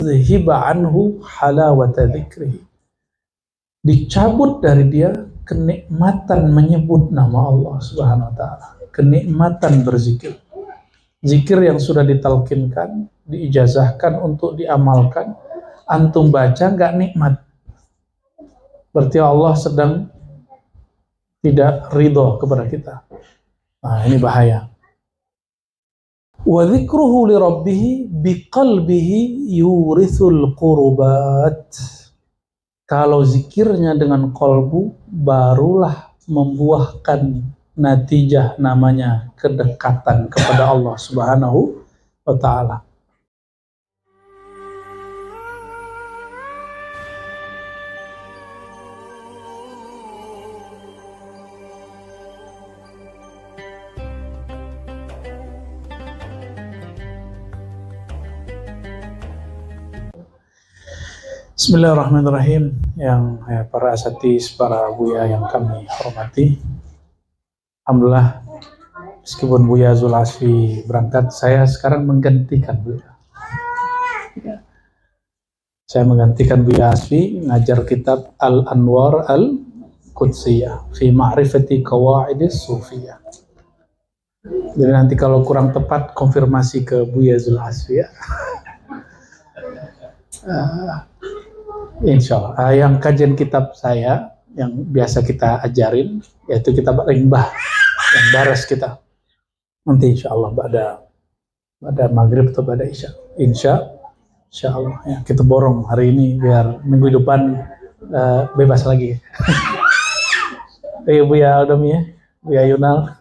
Zihiba anhu halawata dzikrihi. Dicabut dari dia kenikmatan menyebut nama Allah Subhanahu wa taala, kenikmatan berzikir. Zikir yang sudah ditalkinkan, diijazahkan untuk diamalkan, antum baca nggak nikmat, berarti Allah sedang tidak ridho kepada kita. Nah, ini bahaya. Wa dzikruhu li rabbih biqalbihi yurithul qurbat. Kalau zikirnya dengan kolbu, barulah membuahkan natijah, namanya kedekatan kepada Allah Subhanahu wa ta'ala. Bismillahirrahmanirrahim. Yang para asatis, para buya yang kami hormati, alhamdulillah, meskipun Buya Zul Asfi berangkat, saya sekarang menggantikan Buya. Saya menggantikan Buya Asfi ngajar kitab Al-Anwar Al-Qudsiyah fi Ma'rifati Qawaidis Sufiyah. Jadi nanti kalau kurang tepat, konfirmasi ke Buya Zul Asfi ya. Insya Allah. Yang kajian kitab saya yang biasa kita ajarin yaitu kitab Ringbah yang baras kita. Nanti insya Allah pada maghrib atau pada isya. Insya Allah ya, kita borong hari ini biar minggu depan bebas lagi. Buya Adam ya, Buya Yunal.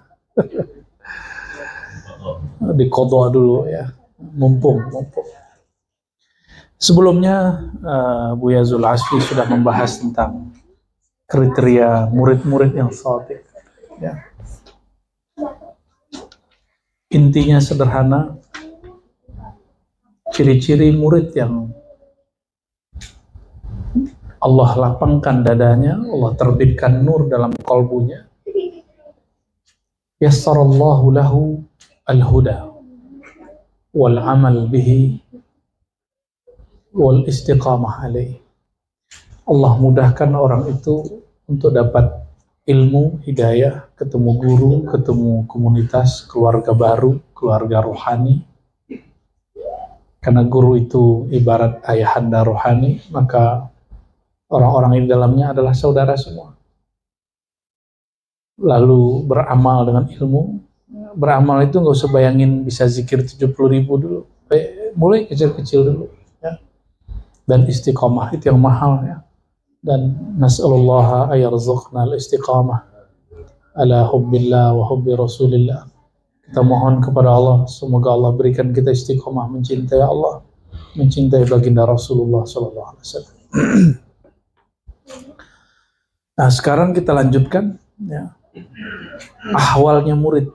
Dikodok dulu ya, mumpung. Sebelumnya Buya Zul Asfi sudah membahas tentang kriteria murid-murid yang shadiq. Ya. Intinya sederhana, ciri-ciri murid yang Allah lapangkan dadanya, Allah terbitkan nur dalam kalbunya. Yassarallahu lahu al-huda wal amal bihi wal istiqamah alaih. Allah mudahkan orang itu untuk dapat ilmu, hidayah, ketemu guru, ketemu komunitas, keluarga baru, keluarga rohani. Karena guru itu ibarat ayahanda rohani, maka orang-orang di dalamnya adalah saudara semua. Lalu beramal dengan ilmu. Beramal itu nggak usah bayangin bisa zikir 70.000 dulu. Mulai kecil-kecil dulu. Dan istiqamah itu yang mahal ya. Dan nas'alullaha ayarzuqna al-istiqamah ala hubbillah wa hubbi rasulillah. Kita mohon kepada Allah, semoga Allah berikan kita istiqamah mencintai Allah, mencintai baginda Rasulullah sallallahu alaihi wasallam. Nah, sekarang kita lanjutkan ya. Ahwalnya murid.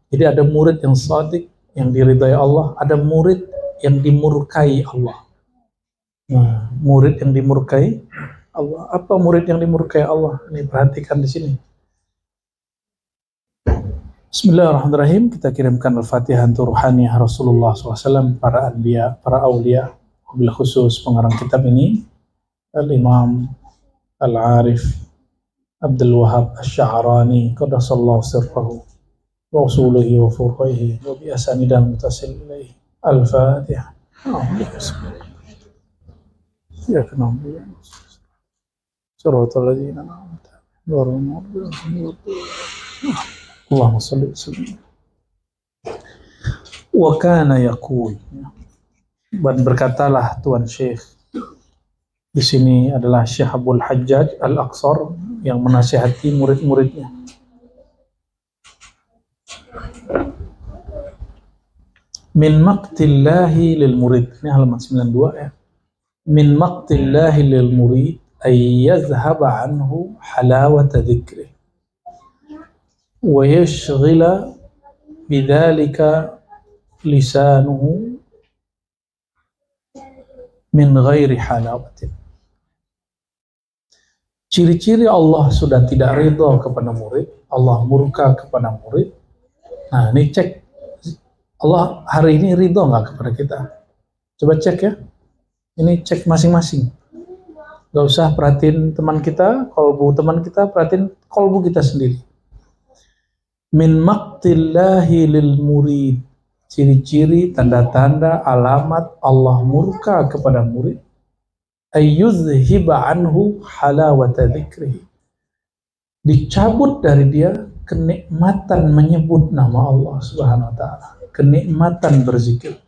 Jadi ada murid yang shadiq, yang diridai Allah, ada murid yang dimurkai Allah. Nah, murid yang dimurkai Allah. Apa murid yang dimurkai Allah? Ini perhatikan di sini. Bismillahirrahmanirrahim. Kita kirimkan Al-Fatihah untuk ruhaniyah Rasulullah SAW, para anbiya, para awliya. Wabil khusus pengarang kitab ini Al-Imam Al-Arif Abdul Wahab Asy-Sya'rani qaddasallahu sirrahu wa usuluhi wa furu'ihi wa bi asanidan mutasil ilaihi. Al-Fatihah. Ya kenal dia. Suratul ladzina an'amta alaihim. Allahumma shalli wa sallim. Wa kana yaqul. Dan berkatalah Tuan Syekh. Di sini adalah Syekh Abdul Hajjaj Al-Aqsar yang menasihati murid-muridnya. Min maqtillahi lil murid. Ini halaman 92 ya. Min maqtillahi lil murid ay yazhaba anhu halawata dzikri wa yashghila bidzalika lisanuhu min ghairi halawatin. Ciri-ciri Allah sudah tidak ridha kepada murid, Allah murka kepada murid. Nah, ini cek Allah hari ini ridha nggak kepada kita? Coba cek ya. Ini cek masing-masing. Gak usah perhatiin teman kita, kolbu teman kita, perhatiin kolbu kita sendiri. Min maqtillahi lil murid. Ciri-ciri, tanda-tanda, alamat Allah murka kepada murid. Ayyuzhiba anhu halawata dzikrihi. Dicabut dari dia kenikmatan menyebut nama Allah Subhanahu wa taala, kenikmatan berzikir.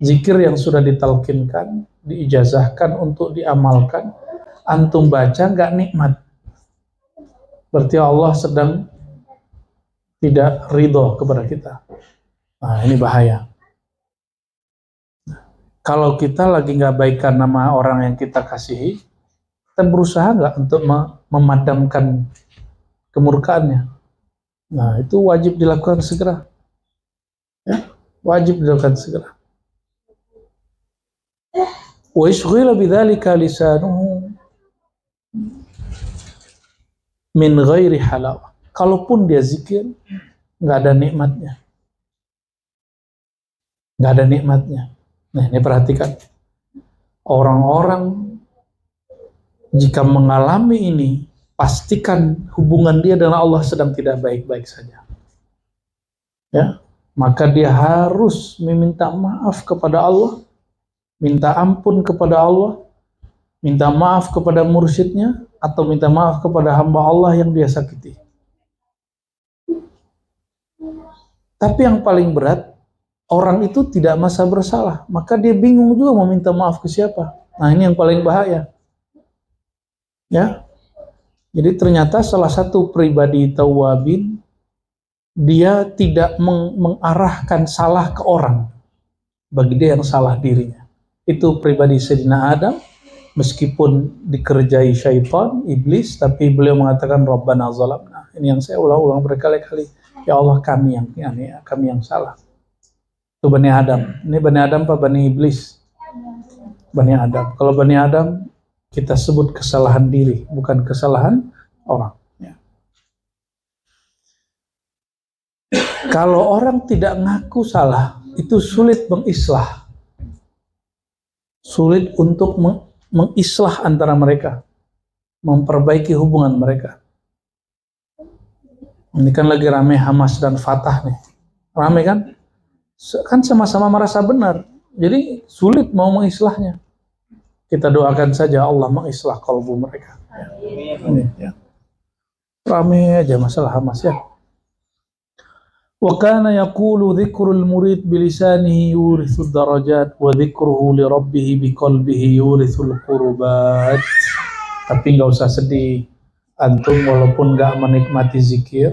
Zikir yang sudah ditalkinkan, diijazahkan untuk diamalkan, antum baca nggak nikmat, berarti Allah sedang tidak ridho kepada kita. Nah, ini bahaya. Kalau kita lagi nggak baikkan nama orang yang kita kasihi, kita berusaha nggak untuk memadamkan kemurkaannya. Nah, itu wajib dilakukan segera. Ya, wajib dilakukan segera. Wa yashghila bidzalika lisanuhu min ghairi halawah. Kalaupun dia zikir, nggak ada nikmatnya. Nggak ada nikmatnya. Nah, ini perhatikan. Orang-orang jika mengalami ini, pastikan hubungan dia dengan Allah sedang tidak baik-baik saja. Ya, maka dia harus meminta maaf kepada Allah, minta ampun kepada Allah, minta maaf kepada mursyidnya, atau minta maaf kepada hamba Allah yang dia sakiti. Tapi yang paling berat, orang itu tidak merasa bersalah, maka dia bingung juga mau minta maaf ke siapa. Nah, ini yang paling bahaya. Ya, jadi ternyata salah satu pribadi tawabin, dia tidak mengarahkan salah ke orang, bagi dia yang salah dirinya. Itu pribadi Sayyidina Adam, meskipun dikerjai syaitan, iblis, tapi beliau mengatakan Rabbana zalamna. Ini yang saya ulang-ulang berkali-kali. Ya Allah, kami yang salah. Itu Bani Adam. Ini Bani Adam apa Bani Iblis? Bani Adam. Kalau Bani Adam, kita sebut kesalahan diri, bukan kesalahan orang. Ya. Kalau orang tidak ngaku salah, itu sulit mengislah. Sulit untuk mengislah antara mereka, memperbaiki hubungan mereka. Ini kan lagi rame Hamas dan Fatah nih. Rame kan? Kan sama-sama merasa benar. Jadi sulit mau mengislahnya. Kita doakan saja Allah mengislah kalbu mereka. Ya. Rame aja masalah Hamas ya. Wa kana yaqulu dzikrul murid bilisanihi yurithu darajat wa dzikruhu li rabbih biqalbihi yurithul qurbat. Tapi enggak usah sedih. Antum walaupun enggak menikmati zikir,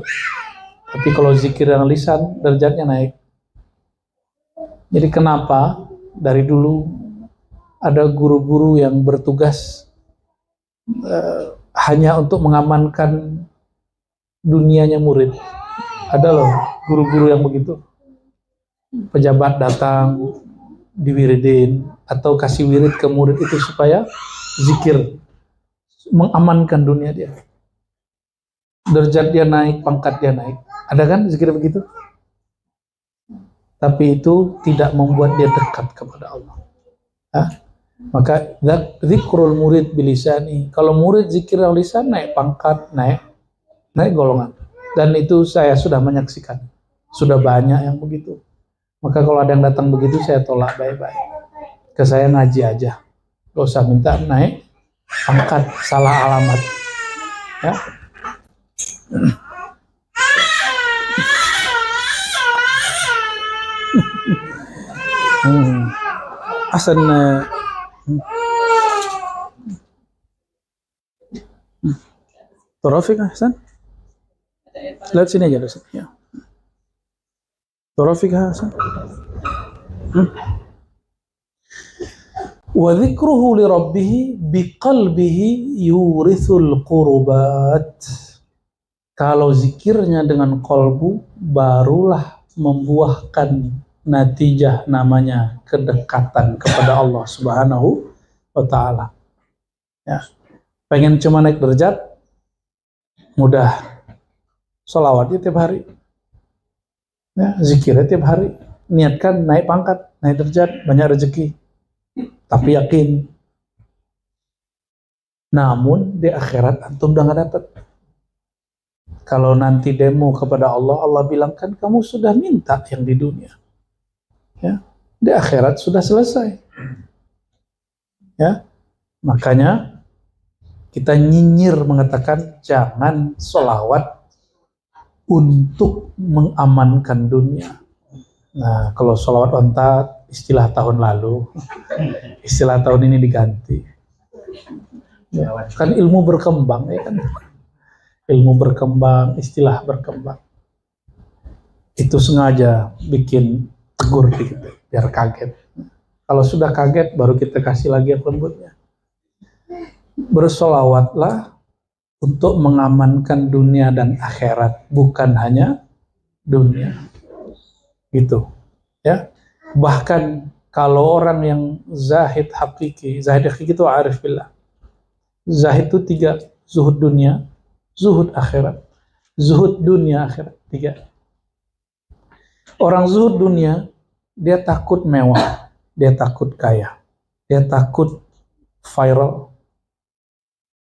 tapi kalau zikir yang lisan derajatnya naik. Jadi kenapa dari dulu ada guru-guru yang bertugas hanya untuk mengamankan dunianya murid? Ada loh guru-guru yang begitu. Pejabat datang diwiridin atau kasih wirid ke murid itu supaya zikir, mengamankan dunia dia. Derajat dia naik, pangkat dia naik. Ada kan zikir begitu? Tapi itu tidak membuat dia dekat kepada Allah. Hah? Maka zikrul murid bilisani. Kalau murid zikir lisan naik pangkat, naik golongan. Dan itu saya sudah menyaksikan. Sudah banyak yang begitu. Maka kalau ada yang datang begitu saya tolak baik-baik. Ke saya ngaji aja. Gak usah minta naik pangkat, salah alamat. Ya. Hasan Taufik Hasan, lihat sini aja Hasan. Ya. Taufik Hasan. Wa dzikruhu li rabbih biqalbihi yurithul qurbat. Kalau zikirnya dengan kolbu, barulah membuahkan natijah namanya kedekatan kepada Allah Subhanahu wa ta'ala. Ya. Pengen cuma naik derajat, mudah. Sholawatnya tiap hari. Ya, zikirnya tiap hari. Niatkan naik pangkat, naik derajat, banyak rezeki. tapi yakin. Namun di akhirat antum udah nggak dapat. Kalau nanti demo kepada Allah, Allah bilang kan kamu sudah minta yang di dunia, ya, di akhirat sudah selesai, ya. Makanya kita nyinyir mengatakan jangan sholawat untuk mengamankan dunia. Nah, kalau sholawat onta istilah tahun lalu, istilah tahun ini diganti. Ya, kan ilmu berkembang, ya kan? Ilmu berkembang, istilah berkembang. Itu sengaja bikin tegur dikit, biar kaget. Kalau sudah kaget, baru kita kasih lagi yang lembutnya. Bersolawatlah untuk mengamankan dunia dan akhirat, bukan hanya dunia. Gitu, ya. Bahkan kalau orang yang zahid hakiki itu arif billah. Zahid itu 3, zuhud dunia, zuhud akhirat, zuhud dunia akhirat, 3. Orang zuhud dunia, dia takut mewah, dia takut kaya, dia takut viral.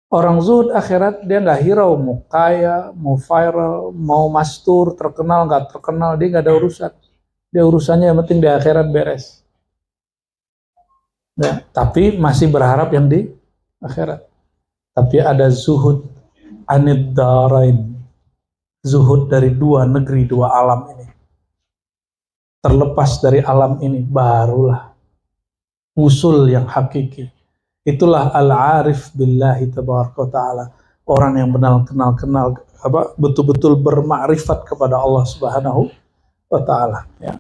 Orang zuhud akhirat, dia nggak hirau mau kaya, mau viral, mau mastur, terkenal nggak terkenal, dia nggak ada urusan. Dia urusannya yang penting di akhirat beres. Ya, tapi masih berharap yang di akhirat. Tapi ada zuhud anid darain, zuhud dari 2 negeri, 2 alam ini. Terlepas dari alam ini, barulah usul yang hakiki. Itulah al-arif billahi tabaraka wa ta'ala. Orang yang kenal betul-betul bermakrifat kepada Allah Subhanahu wa ta'ala, ya.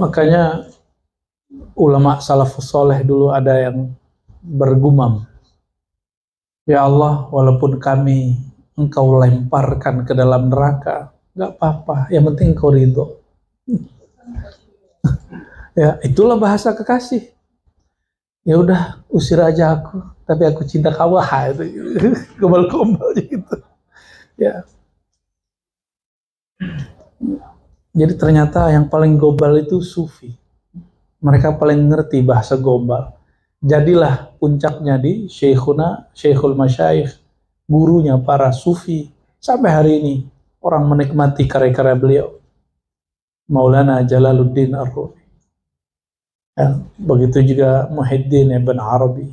Makanya ulama salafus soleh dulu ada yang bergumam, ya Allah, walaupun kami engkau lemparkan ke dalam neraka, gak apa-apa, yang penting engkau ridho. Ya, itulah bahasa kekasih. Ya udah, usir aja aku, tapi aku cinta kamu. Itu gombal-gombal gitu. Ya. Jadi ternyata yang paling gombal itu sufi. Mereka paling ngerti bahasa gombal. Jadilah puncaknya di Syekhul Masyayikh, gurunya para sufi. Sampai hari ini orang menikmati karya-karya beliau. Maulana Jalaluddin Ar-Rumi. Ya, begitu juga Muhyiddin Ibn Arabi,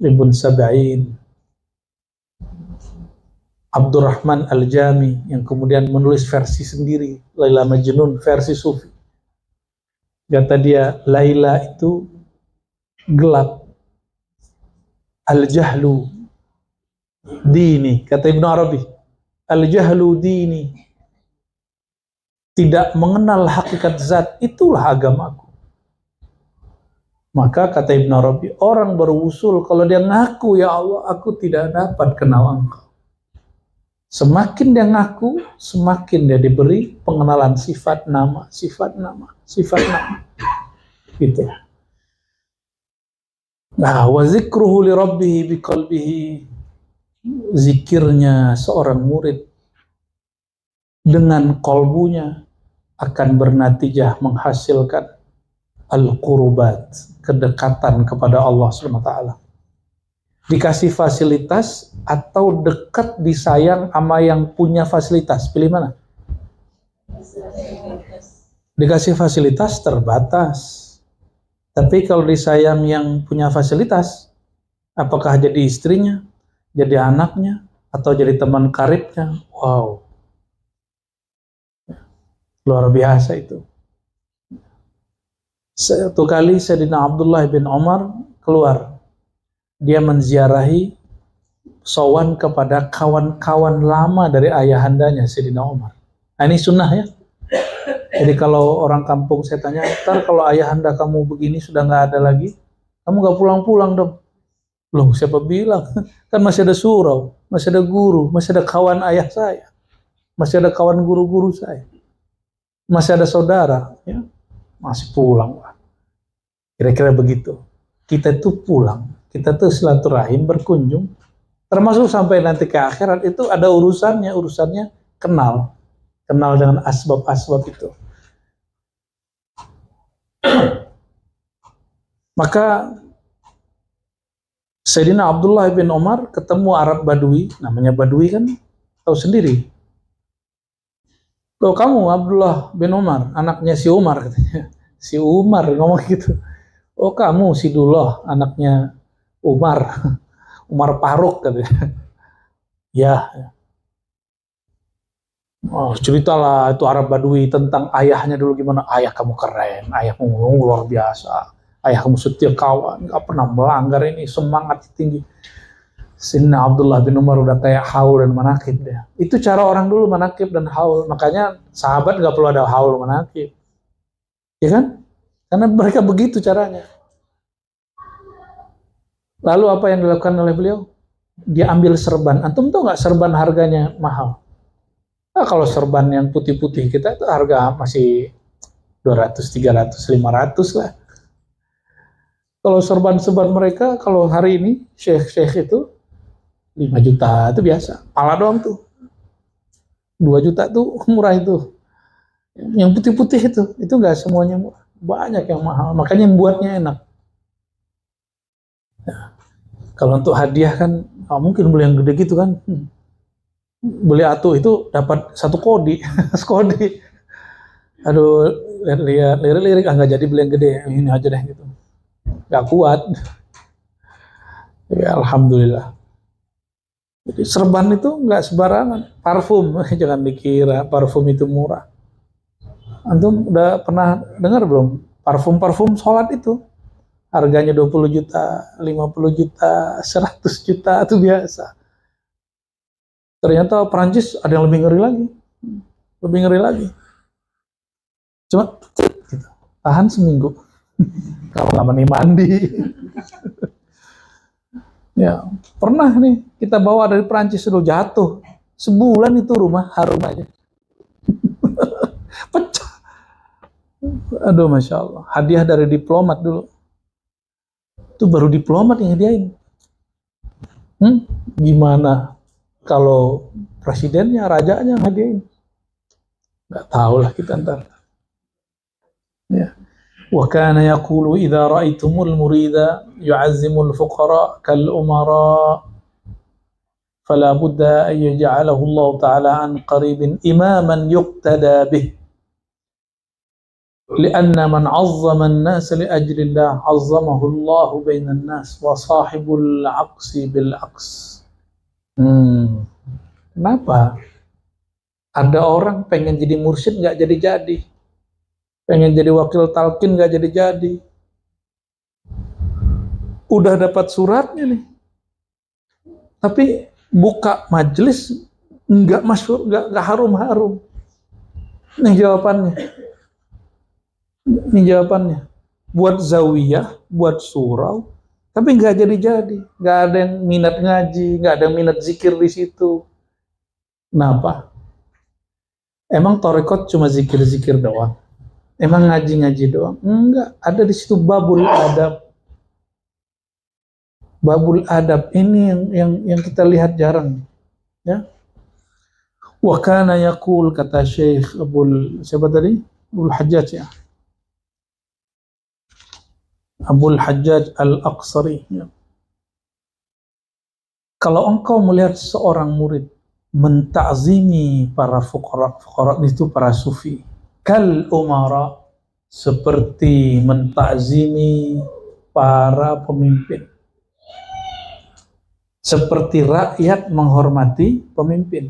Ibn Sab'in, Abdurrahman Al-Jami yang kemudian menulis versi sendiri, Laila Majnun, versi sufi. Kata dia, Laila itu gelap. Al-jahlu dini, kata Ibn Arabi. Al-jahlu dini. Tidak mengenal hakikat zat, itulah agamaku. Maka kata Ibn Arabi, orang berusul kalau dia ngaku, ya Allah, aku tidak dapat kenal engkau. Semakin dia ngaku, semakin dia diberi pengenalan sifat nama. Gitu. Nah, wa zikruhu li rabbihi biqalbihi, zikirnya seorang murid dengan kolbunya akan bernatijah menghasilkan al-qurubat, kedekatan kepada Allah SWT. Dikasih fasilitas atau dekat disayang sama yang punya fasilitas, pilih mana? Dikasih fasilitas terbatas, tapi kalau disayang yang punya fasilitas, apakah jadi istrinya, jadi anaknya, atau jadi teman karibnya? Wow, luar biasa itu. Satu kali Sayyidina Abdullah bin Umar keluar, dia menziarahi, sowan kepada kawan-kawan lama dari ayahandanya Sayyidina Umar. Nah, ini sunnah ya. Jadi kalau orang kampung saya tanya, ntar kalau ayahanda kamu begini sudah nggak ada lagi, kamu nggak pulang-pulang dong. Loh, siapa bilang? Kan masih ada surau, masih ada guru, masih ada kawan ayah saya, masih ada kawan guru-guru saya, masih ada saudara, ya, masih pulang. Kira-kira begitu. Kita itu pulang, kita tuh silaturahim, berkunjung, termasuk sampai nanti ke akhirat itu ada urusannya kenal. kenal dengan asbab-asbab itu. Maka Sayyidina Abdullah bin Umar ketemu Arab Badui, namanya Badui kan tahu sendiri. "Oh, kamu Abdullah bin Umar, anaknya si Umar," katanya. Si Umar ngomong gitu. "Oh, kamu si Dullah, anaknya Umar." Umar Faruk katanya. Ya. Oh, ceritalah itu Arab Badui tentang ayahnya dulu gimana. "Ayah kamu keren, ayahmu luar biasa. Ayah kamu setia kawan, gak pernah melanggar, ini semangat tinggi." Sayyidina Abdullah bin Umar udah kayak haul dan manakib deh. Itu cara orang dulu manakib dan haul. Makanya sahabat gak perlu ada haul manakib. Ya kan? Karena mereka begitu caranya. Lalu apa yang dilakukan oleh beliau? Dia ambil serban. Antum tahu gak serban harganya mahal? Nah, kalau serban yang putih-putih kita itu harga masih 200, 300, 500 lah. Kalau serban-serban mereka, kalau hari ini, syekh-syekh itu 5 juta itu biasa. Pala doang tuh. 2 juta tuh murah itu. Yang putih-putih itu nggak semuanya murah. Banyak yang mahal. Makanya yang buatnya enak. Nah, kalau untuk hadiah kan, mungkin beli yang gede gitu kan. Beli atuh itu dapat 1 kodi. Sekodi. Aduh, lihat lirik-lirik nggak jadi beli yang gede. Ini aja deh gitu. Nggak kuat. Ya, alhamdulillah. Jadi serban itu nggak sembarangan. Parfum, jangan dikira parfum itu murah. Antum udah pernah dengar belum? Parfum sholat itu harganya 20 juta, 50 juta, 100 juta itu biasa. Ternyata Perancis ada yang lebih ngeri lagi. Lebih ngeri lagi. Cuma gitu. Tahan seminggu. Kalau nggak mandi. Ya, pernah nih kita bawa dari Perancis sudah jatuh. Sebulan itu rumah harum aja. Pecah. Aduh, Masya Allah. Hadiah dari diplomat dulu. Itu baru diplomat yang hadiahin. Gimana kalau presidennya, rajanya hadiahin? Nggak tahu lah kita ntar. Ya. وكان يقول إذا رأيتم المريد يعزم الفقراء كالأمراء فلا بد أن يجعله الله تعالى عن قريب إماما يقتدى به لأن من عظم الناس لأجل الله عظمه الله بين الناس وصاحب العقس بالعقس. Kenapa? Ada orang pengen jadi mursyid nggak jadi-jadi, pengen jadi wakil talqin nggak jadi-jadi, udah dapat suratnya nih, tapi buka majelis nggak masyhur, nggak harum-harum. Nih jawabannya, buat zawiyah, buat surau, tapi nggak jadi-jadi, nggak ada yang minat ngaji, nggak ada yang minat zikir di situ. Kenapa? Emang tarekat cuma zikir-zikir doang? Emang ngaji-ngaji doang? Enggak, ada di situ babul adab. Babul adab ini yang kita lihat jarang, ya. Wa kana yaqul, kata Syekh siapa tadi? Abul Hajjaj, ya. Abul Hajjaj Al-Aqsari, ya. Kalau engkau melihat seorang murid mentakzimi para fuqara itu para sufi, kal umara, seperti mentakzimi para pemimpin, seperti rakyat menghormati pemimpin.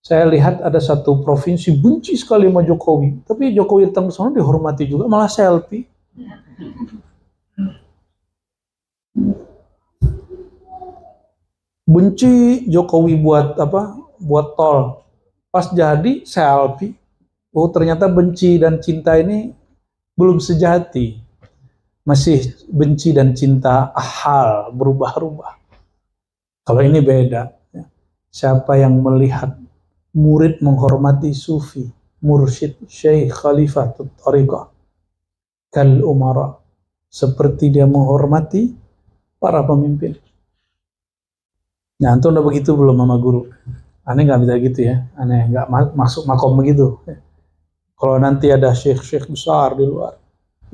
Saya lihat ada satu provinsi benci sekali sama Jokowi, tapi Jokowi datang ke sana dihormati juga, malah selfie. Benci Jokowi buat apa? Buat tol. Pas jadi selfie. Oh, ternyata benci dan cinta ini belum sejati. Masih benci dan cinta ahal, berubah-ubah. Kalau ini beda. Siapa yang melihat murid menghormati sufi, mursyid, syekh, khalifah, tariqah, kal umara, seperti dia menghormati para pemimpin. Nah, antum udah begitu belum sama guru? Aneh nggak bisa gitu ya, aneh nggak masuk makom begitu. Kalau nanti ada syekh-syekh besar di luar,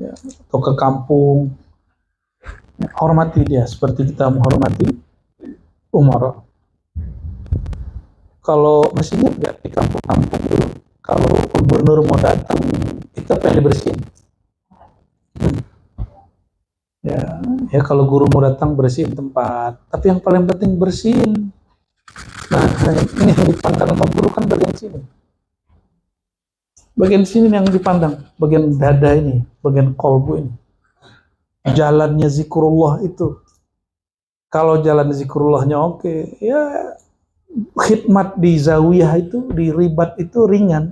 ya, atau ke kampung, ya, hormati dia seperti kita menghormati umara. Kalau masih ingat nggak di kampung-kampung dulu, kalau gubernur mau datang, kita pengen dibersihin. Ya, ya kalau guru mau datang bersihin tempat, tapi yang paling penting bersihin. Nah, ini yang dipandang sama guru kan bagian sini. Bagian sini yang dipandang, bagian dada ini, bagian kolbu ini. Jalannya zikrullah itu. Kalau jalan zikrullahnya oke, ya khidmat di zawiyah itu, di ribat itu ringan.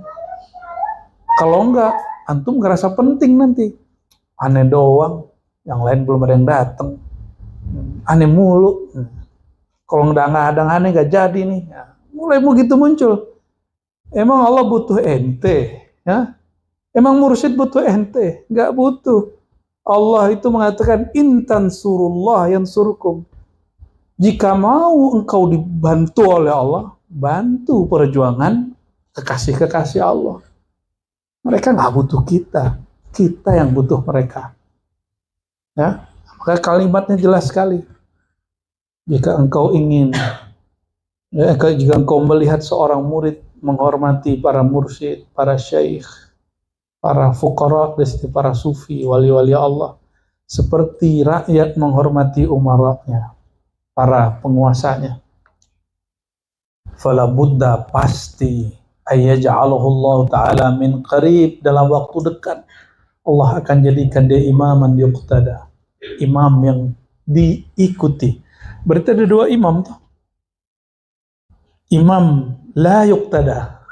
Kalau enggak, antum ngerasa penting nanti. Aneh doang, yang lain belum ada yang datang. Aneh mulu. Kalau nggak ada aneh nggak jadi nih. Ya, mulai begitu muncul. Emang Allah butuh ente? Ya? Emang mursyid butuh ente? Nggak butuh. Allah itu mengatakan intan surullah yang surkum. Jika mau engkau dibantu oleh Allah, bantu perjuangan kekasih-kekasih Allah. Mereka nggak butuh kita yang butuh mereka. Ya, maka kalimatnya jelas sekali. Jika engkau ingin, ya, jika engkau melihat seorang murid menghormati para mursyid, para syekh, para fuqara, para sufi, wali-wali Allah, seperti rakyat menghormati umaranya, para penguasanya. Fala budda pasti ayyaj'alahu Allah Ta'ala min qarib, dalam waktu dekat Allah akan jadikan dia imaman yuqtada, imam yang diikuti. Berarti ada dua imam tuh. Imam la yuqtada,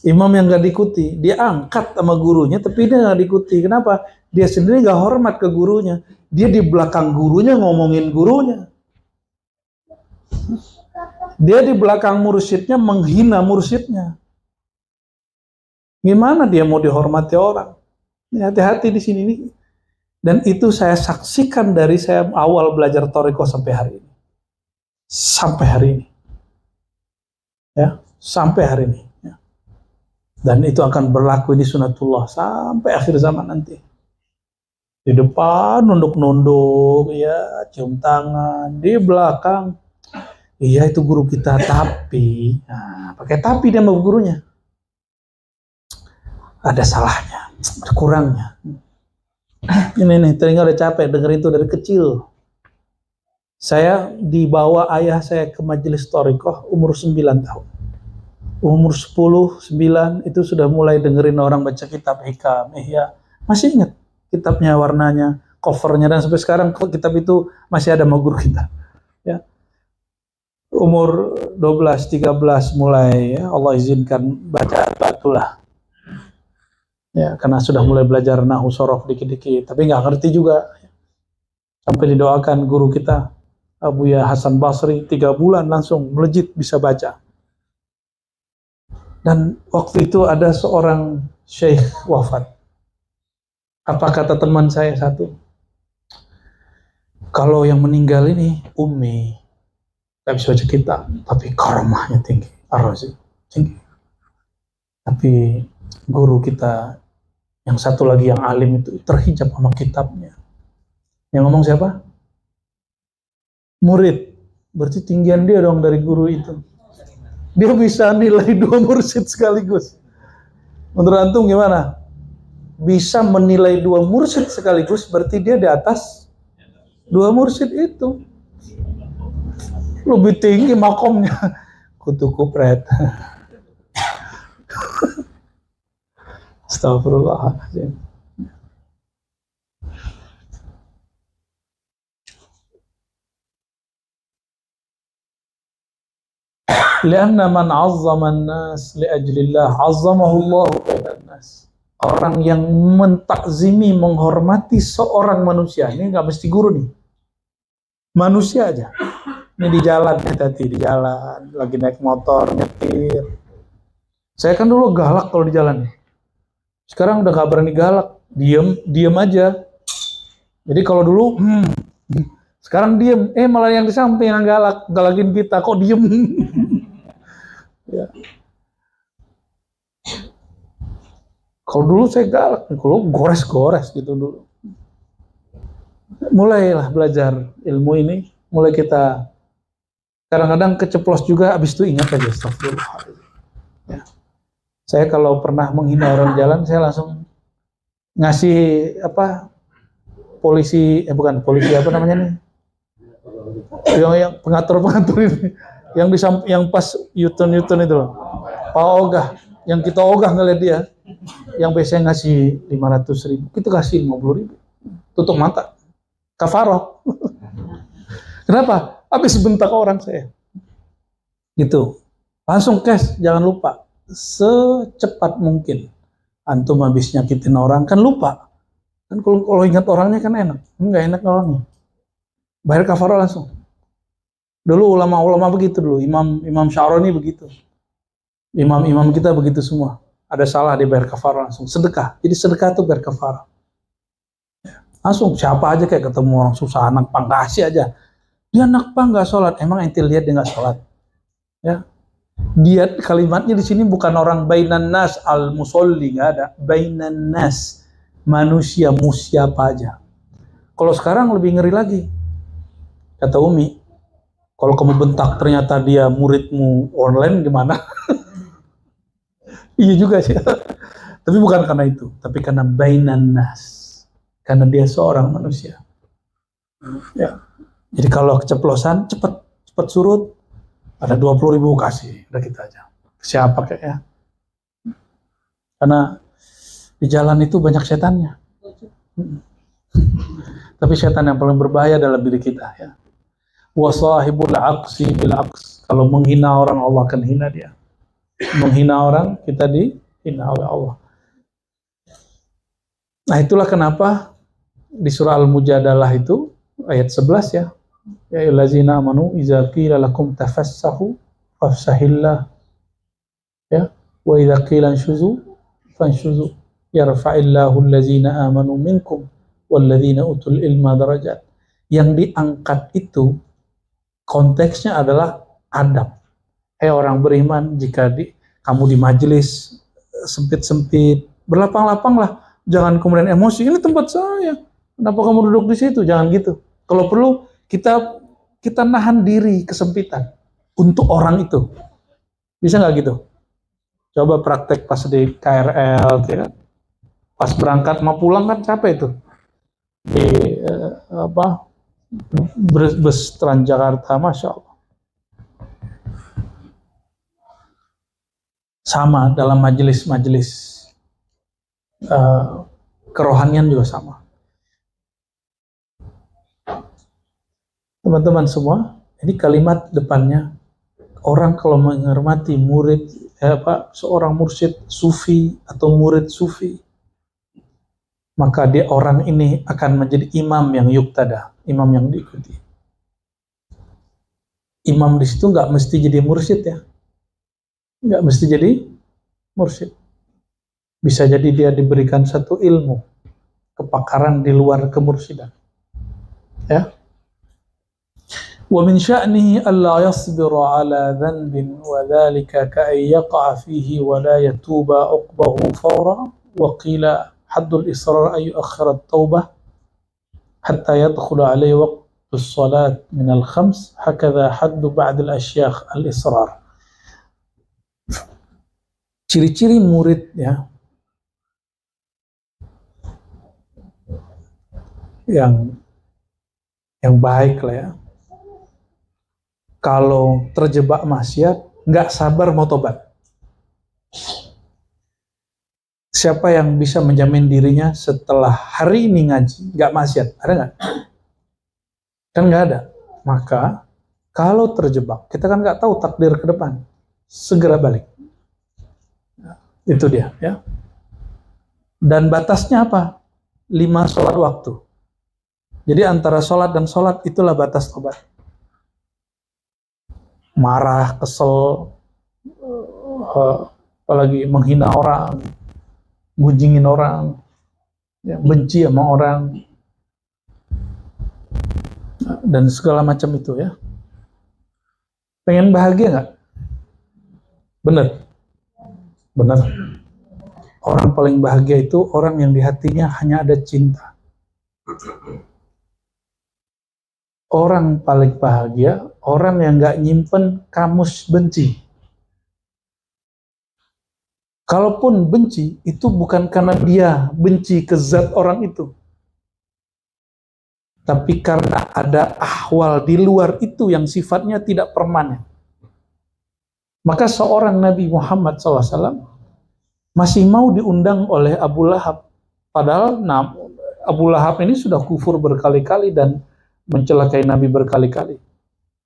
imam yang gak diikuti. Dia angkat sama gurunya tapi dia gak diikuti. Kenapa? Dia sendiri gak hormat ke gurunya. Dia di belakang gurunya ngomongin gurunya. Dia di belakang mursyidnya menghina mursyidnya. Gimana dia mau dihormati orang? Hati-hati di sini nih. Dan itu saya saksikan dari saya awal belajar Thariqah sampai hari ini. Sampai hari ini. Ya, sampai hari ini. Ya. Dan itu akan berlaku di sunatullah sampai akhir zaman nanti. Di depan nunduk-nunduk, ya, cium tangan. Di belakang, iya itu guru kita, tapi, nah, pakai tapi dia sama gurunya. Ada salahnya, ada kurangnya. Ini nih, telinga udah capek denger itu dari kecil. Saya dibawa ayah saya ke majelis Thariqah umur 9 tahun. Umur 10, 9 itu sudah mulai dengerin orang baca kitab hikam. Ya, masih ingat kitabnya, warnanya, covernya, dan sampai sekarang kitab itu masih ada sama guru kita. Ya. Umur 12, 13 mulai, ya, Allah izinkan baca batulah. Ya, karena sudah mulai belajar nahu sorof dikit-dikit, tapi nggak ngerti juga. Sampai didoakan guru kita, Abuya Hasan Basri, 3 bulan langsung melejit bisa baca. Dan waktu itu ada seorang syekh wafat. Apa kata teman saya satu? Kalau yang meninggal ini ummi, nggak bisa baca kitab, tapi karamahnya tinggi, ar-razi tinggi. Tapi guru kita yang satu lagi yang alim itu terhijab sama kitabnya. Yang ngomong siapa? Murid. Berarti tinggian dia dong dari guru itu. Dia bisa nilai 2 mursyid sekaligus. Menurut antum gimana? Bisa menilai 2 mursyid sekaligus, berarti dia di atas 2 mursyid itu. Lebih tinggi makomnya. Kutu kupret. Astagfirullahaladzim. Lianna man azzama an-nas li ajlillah azzamahu Allah bainan nas. Orang yang mentakzimi, menghormati seorang manusia, ini nggak mesti guru nih, manusia aja. Ini di jalan, hati-hati di jalan, lagi naik motor, nyetir. Saya kan dulu galak kalau di jalan. Sekarang udah gak berani galak, diem aja. Jadi kalau dulu, sekarang diem, malah yang di samping yang galakin kita, kok diem. Ya. Kalau dulu saya galak, kalau gores-gores gitu dulu. Mulailah belajar ilmu ini, mulai kita kadang-kadang keceplos juga, habis itu ingat aja, astagfirullah. Ya. Saya kalau pernah menghina orang jalan, saya langsung ngasih apa polisi, bukan polisi, apa namanya nih, yang pengatur ini, yang pas U-turn itu loh, Pak Ogah, yang kita ogah ngeliat dia, yang biasanya ngasih 500.000, kita kasih 50.000, tutup mata, kafaroh. Kenapa? Habis bentak orang saya, gitu, langsung cash, jangan lupa, secepat mungkin. Antum habis nyakitin orang kan lupa, kan kalau ingat orangnya kan enak, nggak enak orangnya, bayar kafaroh langsung. Dulu ulama-ulama begitu dulu, Imam Syaroni begitu, imam-imam kita begitu semua. Ada salah dibayar kafarah langsung, sedekah. Jadi sedekah itu bayar kafarah. Langsung siapa aja kayak ketemu orang susah, anak pang kasih aja. Dia anak pang nggak sholat, emang ente lihat dia nggak sholat? Ya, dia kalimatnya di sini bukan orang bainan nas al musolli, nggak ada. Bainan nas, manusia siapa aja. Kalau sekarang lebih ngeri lagi. Kata Umi, kalau kamu bentak ternyata dia muridmu online gimana? Iya juga sih. Tapi bukan karena itu, tapi karena bainan nas. Karena dia seorang manusia. Ya. Jadi kalau keceplosan, cepat surut. Ada 20.000 kasih, udah kita aja. Siapa kayaknya? Karena di jalan itu banyak setannya. Tapi setan yang paling berbahaya adalah diri kita. Ya. Wasahibul aqsi bil aqs. Kalau menghina orang, Allah akan hina dia. Menghina orang, kita dihina oleh Allah. Nah itulah kenapa di surah Al-Mujadalah itu ayat 11 ya. Ya ayyuhallazina amanu idza qila lakum tafassahu fafsahillah. Ya, wa idza qila anshuzu fanshuzu yarfa'illahu allazina amanu minkum walladzina utul ilma darajat. Yang diangkat itu konteksnya adalah adab. Orang beriman, jika kamu di majelis sempit-sempit, berlapang-lapanglah, jangan kemudian emosi, ini tempat saya, kenapa kamu duduk di situ? Jangan gitu. Kalau perlu kita nahan diri kesempitan untuk orang itu. Bisa nggak gitu? Coba praktek pas di KRL, ya. Pas berangkat mau pulang kan capek itu. Di bus Transjakarta, Masya Allah. Sama dalam majelis-majelis kerohanian juga sama. Teman-teman semua, ini kalimat depannya, orang kalau menghormati murid, seorang mursyid sufi atau murid sufi, maka dia orang ini akan menjadi imam yang yuktada, imam yang diikuti. Imam di situ nggak mesti jadi mursyid ya, nggak mesti jadi mursyid. Bisa jadi dia diberikan satu ilmu, kepakaran di luar kemursidan. Ya. Wa min sya'nihi alla yasbira ala dhanbin wa dhalika ka'an yaqa'a fihi wa la yatuba uqbahu fawra wa qila haddul israr ay yu'akhkhira at-taubah hatta yadkhula alayhi waqtu as-salat min al-khams hakadha haddu ba'd al-ashyakh al-israr. Ciri-ciri murid ya yang baik lah ya, kalau terjebak maksiat nggak sabar mau tobat. Siapa yang bisa menjamin dirinya setelah hari ini ngaji nggak maksiat? Ada nggak? Kan nggak ada. Maka kalau terjebak, kita kan nggak tahu takdir ke depan, segera balik. Itu dia ya. Dan batasnya apa? 5 sholat waktu. Jadi antara sholat dan sholat itulah batas tobat. Marah, kesel, apalagi menghina orang, gunjingin orang, ya, benci sama orang, dan segala macam itu ya. Pengen bahagia nggak? Benar, benar. Orang paling bahagia itu orang yang di hatinya hanya ada cinta. Orang paling bahagia orang yang gak nyimpen kamus benci. Kalaupun benci, itu bukan karena dia benci ke zat orang itu, tapi karena ada ahwal di luar itu yang sifatnya tidak permanen. Maka seorang Nabi Muhammad SAW masih mau diundang oleh Abu Lahab. Padahal Abu Lahab ini sudah kufur berkali-kali dan mencelakai Nabi berkali-kali.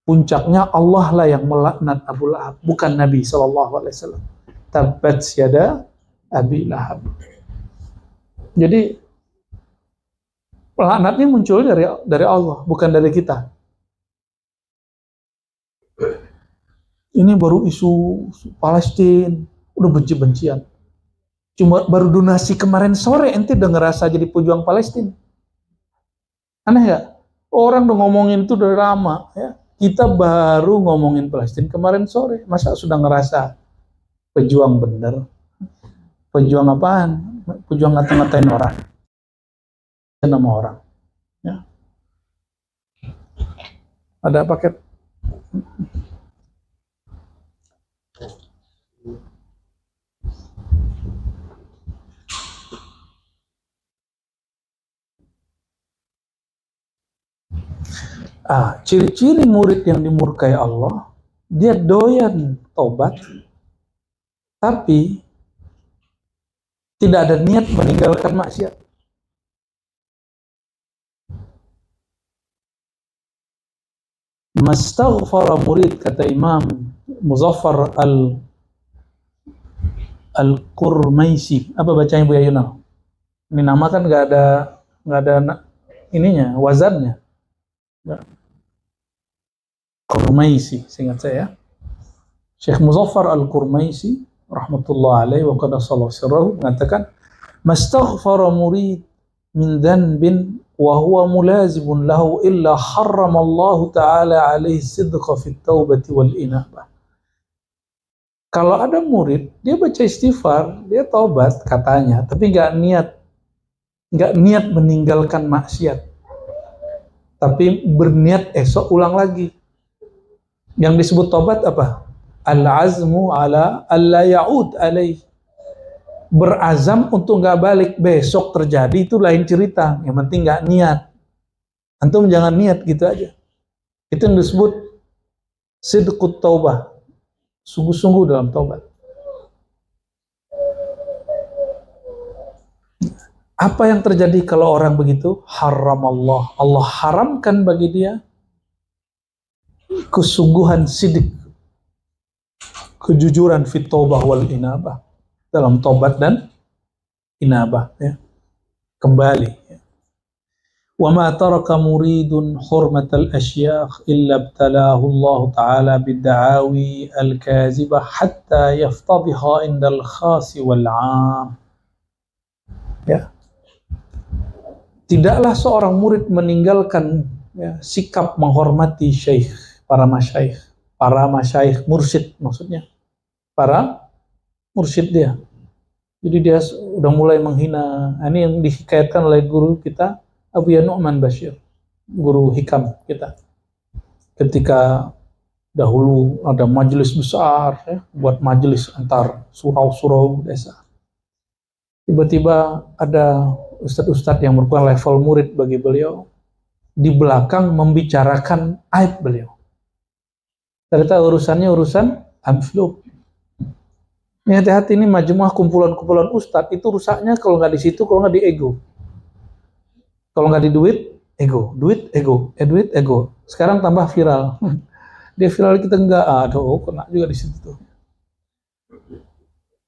Puncaknya Allah lah yang melaknat Abu Lahab, bukan Nabi SAW. Tabbat yada Abi Lahab. Jadi laknatnya muncul dari Allah, bukan dari kita. Ini baru isu Palestina, udah benci-bencian. Cuma baru donasi kemarin sore, ente udah ngerasa jadi pejuang Palestina. Aneh gak? Orang udah ngomongin itu udah lama, ya. Kita baru ngomongin Palestina kemarin sore, masa sudah ngerasa pejuang bener? Pejuang apaan? Pejuang ngata-ngatain orang, nama orang. Ya. Ada paket. Ciri-ciri murid yang dimurkai Allah, dia doyan tobat, tapi tidak ada niat meninggalkan maksiat. Mastaghfara murid, kata Imam Muzaffar Al-Qurmaisi. Apa bacanya Bu Yayuna? Ini nama kan nggak ada ininya, wazannya. Qurmaisi, seingat saya. Syekh Muzaffar Al-Qurmaisi rahmatullah alaihi wa qadassallahu sirrahu mengatakan, mastaghfara murid min dhanbin wa huwa mulazibun lahu illa harramallahu ta'ala alaihi sidqa fit taubati wal inabah. Kalau ada murid, dia baca istighfar, dia taubat katanya, tapi nggak niat meninggalkan maksiat, tapi berniat esok ulang lagi. Yang disebut taubat apa? Al-azmu ala alla ya'ud alaih. Berazam untuk nggak balik, besok terjadi itu lain cerita. Yang penting nggak niat. Antum jangan niat gitu aja. Itu yang disebut sidqut taubah. Sungguh-sungguh dalam taubat. Apa yang terjadi kalau orang begitu? Haramallah. Allah haramkan bagi dia kesungguhan sidik, kejujuran fit taubah wal inabah, dalam taubat dan inabah, ya. Kembali, ya. Wa ma taraka muridun hurmatal asyakh illa ibtalahu Allah ta'ala bid-da'awi al-kazibah hatta yaftadhiha indal khasi wal 'am. Ya. Tidaklah seorang murid meninggalkan, ya, sikap menghormati syekh, para masyayikh, mursyid maksudnya, para mursyid dia. Jadi dia udah mulai menghina. Ini yang dihikayatkan oleh guru kita, Abu Nu'man Bashir, guru hikam kita. Ketika dahulu ada majelis besar, ya, buat majelis antar surau-surau desa. Tiba-tiba ada ustadz-ustadz yang merupakan level murid bagi beliau, di belakang membicarakan aib beliau. Ternyata urusannya urusan amplop. Ini hati-hati, ini majmuah kumpulan-kumpulan ustadz, itu rusaknya kalau nggak di situ, kalau nggak di ego. Kalau nggak di duit, ego. Duit, ego. Duit, ego. Sekarang tambah viral. Dia viral, kita nggak, aduh, kena juga di situ.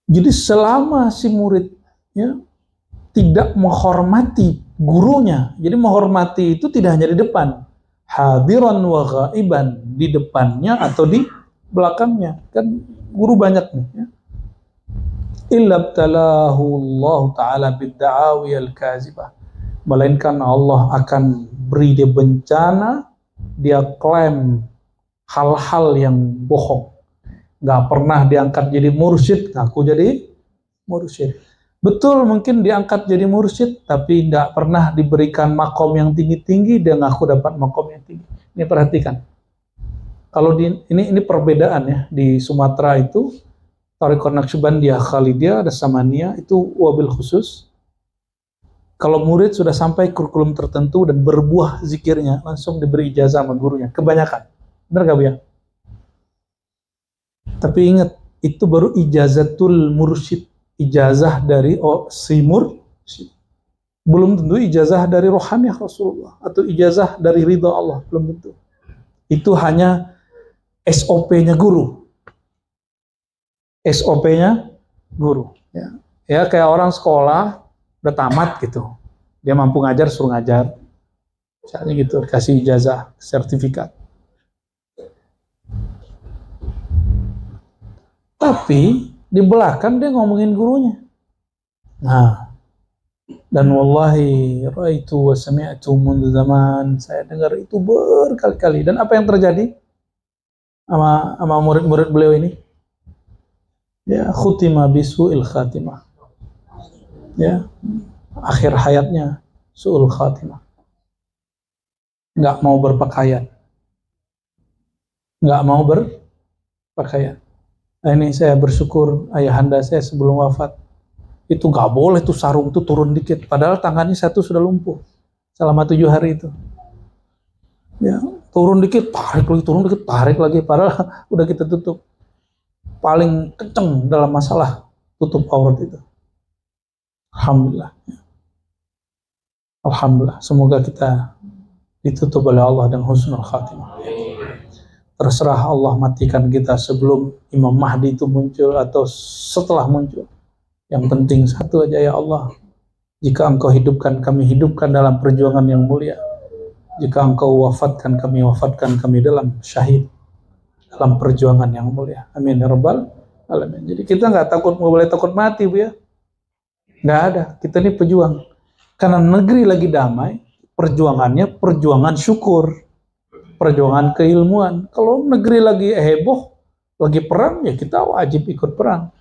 Jadi selama si murid, ya, tidak menghormati gurunya, jadi menghormati itu tidak hanya di depan, hadiran wa ghaiban, di depannya atau di belakangnya, kan guru banyak nih, ya. Illa ibtalahu Allah ta'ala bid-da'awi al-kazibah, melainkan Allah akan beri dia bencana, dia klaim hal-hal yang bohong. nggak pernah diangkat jadi mursyid, ngaku jadi mursyid. Betul, mungkin diangkat jadi mursyid, tapi nggak pernah diberikan makom yang tinggi-tinggi, dia ngaku dapat makom yang tinggi. Ini perhatikan. Kalau ini perbedaan ya, di Sumatera itu Thariqah Naqsyabandiyah Khalidiyah ada Samaniyah itu wabil khusus. Kalau murid sudah sampai kurikulum tertentu dan berbuah zikirnya, langsung diberi ijazah sama gurunya. Kebanyakan. Benar gak, ya? Tapi ingat, itu baru ijazatul mursyid. Ijazah dari si mursyid. Belum tentu ijazah dari rohaniah Rasulullah. Atau ijazah dari ridha Allah. Belum tentu. Itu hanya SOP-nya guru. SOP-nya guru. Ya, kayak orang sekolah, udah tamat gitu. Dia mampu ngajar, suruh ngajar. Misalnya gitu, kasih ijazah, sertifikat. Tapi di belakang dia ngomongin gurunya. Nah, dan wallahi ra'aitu wa sami'tu mundu zaman, saya dengar itu berkali-kali. Dan apa yang terjadi sama murid-murid beliau ini? Ya, khutima bisu'il khatimah. Ya, akhir hayatnya su'ul khatimah. Nggak mau berpakaian. Nggak mau berpakaian. Nah, ini saya bersyukur ayahanda saya sebelum wafat itu nggak boleh tuh sarung tuh turun dikit, padahal tangannya satu sudah lumpuh selama 7 hari itu. Ya, turun dikit, tarik lagi, turun dikit, tarik lagi, padahal udah kita tutup. Paling kenceng dalam masalah tutup aurat itu. Alhamdulillah. Alhamdulillah. Semoga kita ditutup oleh Allah dan husnul khatimah. Terserah Allah matikan kita sebelum Imam Mahdi itu muncul atau setelah muncul. Yang penting satu aja, ya Allah. Jika Engkau hidupkan, kami hidupkan dalam perjuangan yang mulia. Jika Engkau wafatkan kami dalam syahid. Dalam perjuangan yang mulia. Amin ya rabbal alamin. Jadi kita nggak boleh takut mati, Bu ya. Nggak ada. Kita ini pejuang. Karena negeri lagi damai, perjuangannya perjuangan syukur. Perjuangan keilmuan. Kalau negeri lagi heboh, lagi perang, ya kita wajib ikut perang.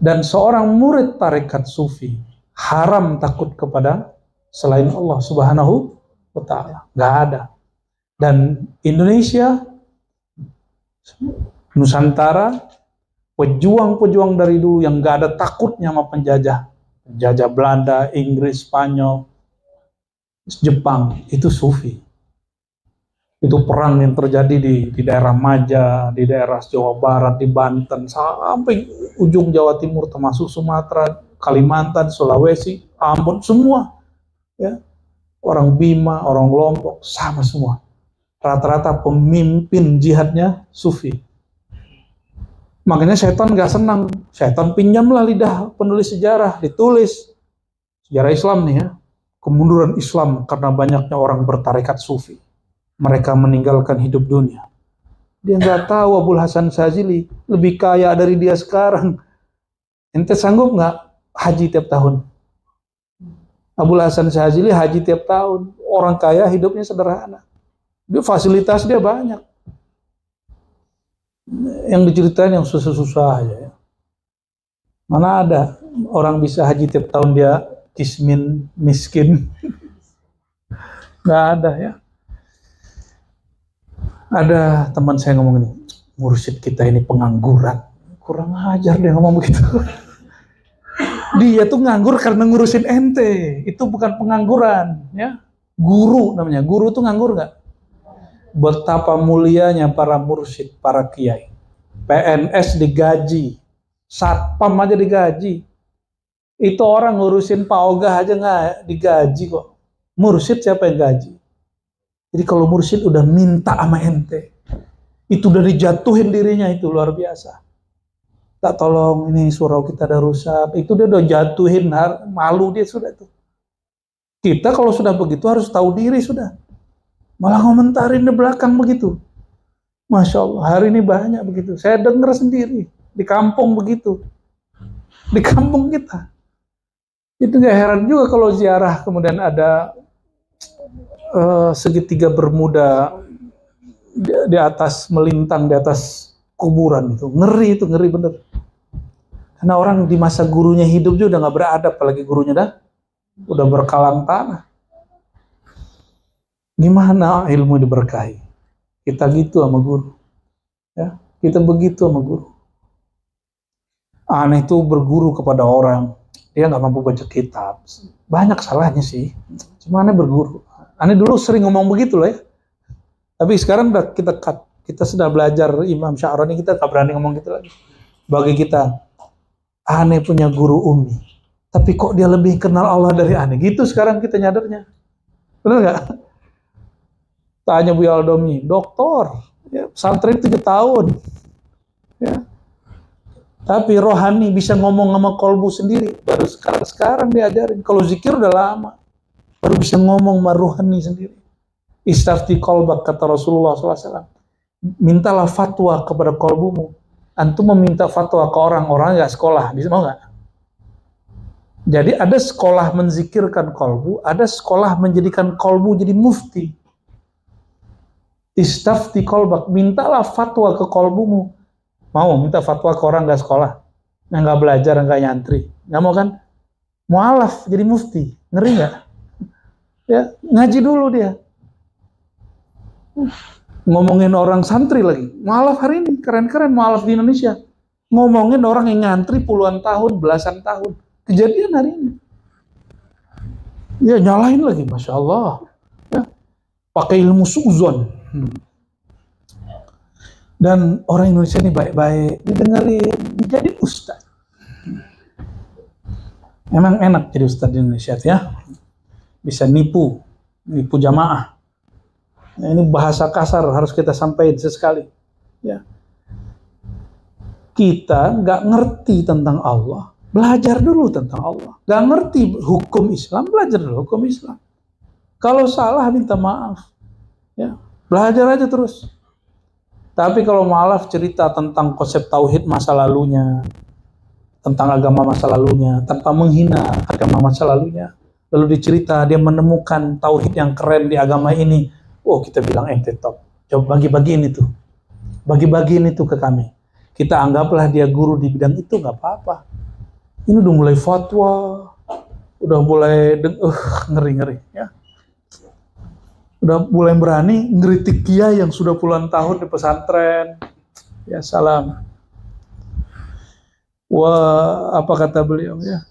Dan seorang murid tarekat sufi haram takut kepada selain Allah Subhanahu wa ta'ala. Nggak ada. Dan Indonesia, Nusantara, pejuang-pejuang dari dulu yang nggak ada takutnya sama penjajah. Penjajah Belanda, Inggris, Spanyol, Jepang, itu sufi. Itu perang yang terjadi di daerah Maja, di daerah Jawa Barat, di Banten, sampai ujung Jawa Timur, termasuk Sumatera, Kalimantan, Sulawesi, Ambon, semua. Ya. Orang Bima, orang Lombok, sama semua. Rata-rata pemimpin jihadnya sufi. Makanya setan gak senang. Setan pinjamlah lidah penulis sejarah, ditulis. Sejarah Islam nih ya. Kemunduran Islam karena banyaknya orang bertarekat sufi. Mereka meninggalkan hidup dunia. Dia nggak tahu Abul Hasan Syadzili lebih kaya dari dia sekarang. Ente sanggup nggak haji tiap tahun? Abul Hasan Syadzili haji tiap tahun. Orang kaya hidupnya sederhana. Dia fasilitas dia banyak. Yang diceritain yang susah-susah aja. Ya. Mana ada orang bisa haji tiap tahun dia kismin, miskin? Nggak ada ya. Ada teman saya ngomong gini, mursyid kita ini pengangguran. Kurang ajar dia ngomong begitu. Dia tuh nganggur karena ngurusin ente. Itu bukan pengangguran, ya. Guru namanya. Guru tuh nganggur nggak? Betapa mulianya para mursyid, para kiai. PNS digaji, satpam aja digaji. Itu orang ngurusin Pak Ogah aja nggak digaji kok. Mursyid siapa yang gaji? Jadi kalau mursyid udah minta sama ente, itu udah dijatuhin dirinya, itu luar biasa. Tak tolong ini surau kita ada rusak, itu dia udah jatuhin, malu dia sudah tuh. Kita kalau sudah begitu harus tahu diri sudah. Malah ngomentarin di belakang begitu. Masya Allah, hari ini banyak begitu. Saya dengar sendiri, di kampung begitu. Di kampung kita. Itu gak heran juga kalau ziarah kemudian ada segitiga bermuda di atas, melintang di atas kuburan itu ngeri bener. Karena orang di masa gurunya hidup juga udah nggak beradab, apalagi gurunya udah berkalang tanah. Gimana ilmu diberkahi? Kita gitu sama guru, ya kita begitu sama guru. Aneh itu berguru kepada orang, dia nggak mampu baca kitab, banyak salahnya sih. Cuma aneh berguru. Aneh dulu sering ngomong begitu loh ya. Tapi sekarang udah kita sudah belajar Imam Sya'rani, kita nggak berani ngomong gitu lagi. Bagi kita, aneh punya guru Umi, tapi kok dia lebih kenal Allah dari aneh? Gitu sekarang kita nyadarnya. Benar nggak? Tanya Buya Aldomi, doktor, ya, pesantren 7 tahun. Ya. Tapi rohani bisa ngomong sama kolbu sendiri. Baru sekarang diajarin. Kalau zikir udah lama. Baru bisa ngomong sama rohani sendiri. Istafti kolbak, kata Rasulullah SAW. Mintalah fatwa kepada kolbumu. Antum meminta fatwa ke orang-orang nggak sekolah, mau nggak? Jadi ada sekolah menzikirkan kolbu, ada sekolah menjadikan kolbu jadi mufti. Istafti kolbak, mintalah fatwa ke kolbumu. Mau minta fatwa ke orang nggak sekolah, yang nggak belajar, nggak nyantri, nggak mau kan? Mualaf jadi mufti, ngeri nggak? Ya ngaji dulu dia. Ngomongin orang santri lagi, mualaf hari ini keren-keren mualaf di Indonesia. Ngomongin orang yang ngantri puluhan tahun, belasan tahun, kejadian hari ini. Ya nyalain lagi, masya Allah. Ya, pakai ilmu suuzon. Dan orang Indonesia ini baik-baik, didengerin, jadi ustaz. Emang enak jadi ustaz di Indonesia ya, bisa nipu jamaah. Nah, ini bahasa kasar harus kita sampaikan sesekali. Ya. Kita nggak ngerti tentang Allah, belajar dulu tentang Allah. Nggak ngerti hukum Islam, belajar dulu hukum Islam. Kalau salah minta maaf, ya belajar aja terus. Tapi kalau maaf cerita tentang konsep tauhid masa lalunya, tentang agama masa lalunya, tanpa menghina agama masa lalunya, lalu dicerita dia menemukan tauhid yang keren di agama ini. Oh, kita bilang ente top. Coba bagi-bagiin itu. Bagi-bagiin itu ke kami. Kita anggaplah dia guru di bidang itu, nggak apa-apa. Ini udah mulai fatwa, udah mulai ngeri-ngeri ya. Udah mulai berani ngeritik kiai yang sudah puluhan tahun di pesantren. Ya salam. Wah, apa kata beliau ya?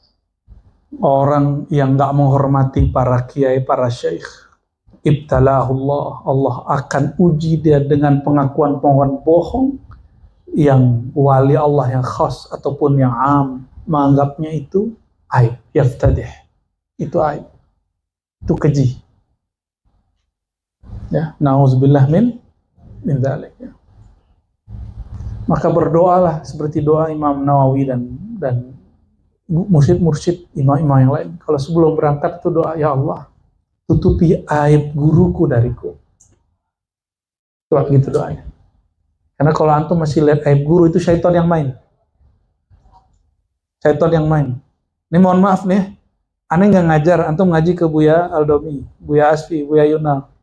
Orang yang nggak menghormati para kiai, para syekh, ibtalahullah, Allah akan uji dia dengan pengakuan-pengakuan bohong yang wali Allah yang khas ataupun yang am menganggapnya itu aib, yaftadih. Itu aib. Itu keji. Ya, na'udzubillah min dzalik ya. Maka berdoalah seperti doa Imam Nawawi dan mursyid imam-imam yang lain. Kalau sebelum berangkat itu doa, ya Allah, tutupi aib guruku dariku. Doa gitu doanya. Karena kalau antum masih lihat aib guru, itu syaitan yang main. Syaitan yang main. Ini mohon maaf nih, aneh nggak ngajar, antum ngaji ke Buya Aldomi, Buya Asfi, Buya Yunal.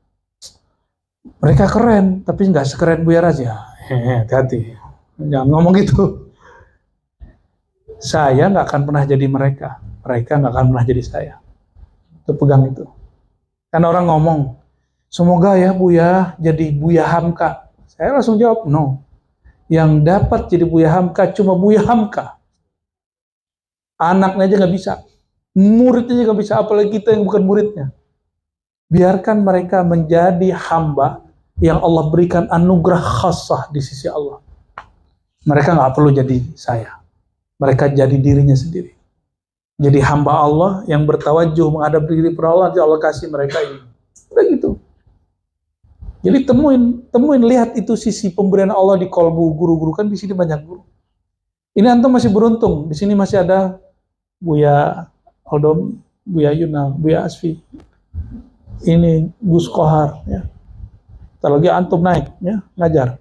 Mereka keren, tapi nggak sekeren Buya Raja. Hati-hati, jangan ngomong gitu. Saya nggak akan pernah jadi mereka nggak akan pernah jadi saya. Itu pegang itu. Kan orang ngomong, semoga ya Buya jadi Buya Hamka. Saya langsung jawab, no. Yang dapat jadi Buya Hamka cuma Buya Hamka. Anaknya aja nggak bisa, muridnya aja nggak bisa, apalagi kita yang bukan muridnya. Biarkan mereka menjadi hamba yang Allah berikan anugerah khasah di sisi Allah. Mereka nggak perlu jadi saya. Mereka jadi dirinya sendiri. Jadi hamba Allah yang bertawajuh menghadap diri kepada Allah, Allah kasih mereka ini. Udah gitu. Jadi temuin, lihat itu sisi pemberian Allah di kolbu guru-guru, kan di sini banyak guru. Ini antum masih beruntung, di sini masih ada Buya Aldomi, Buya Yunal, Buya Asfi. Ini Gus Kohar ya. Ntar lagi antum naik ya, ngajar.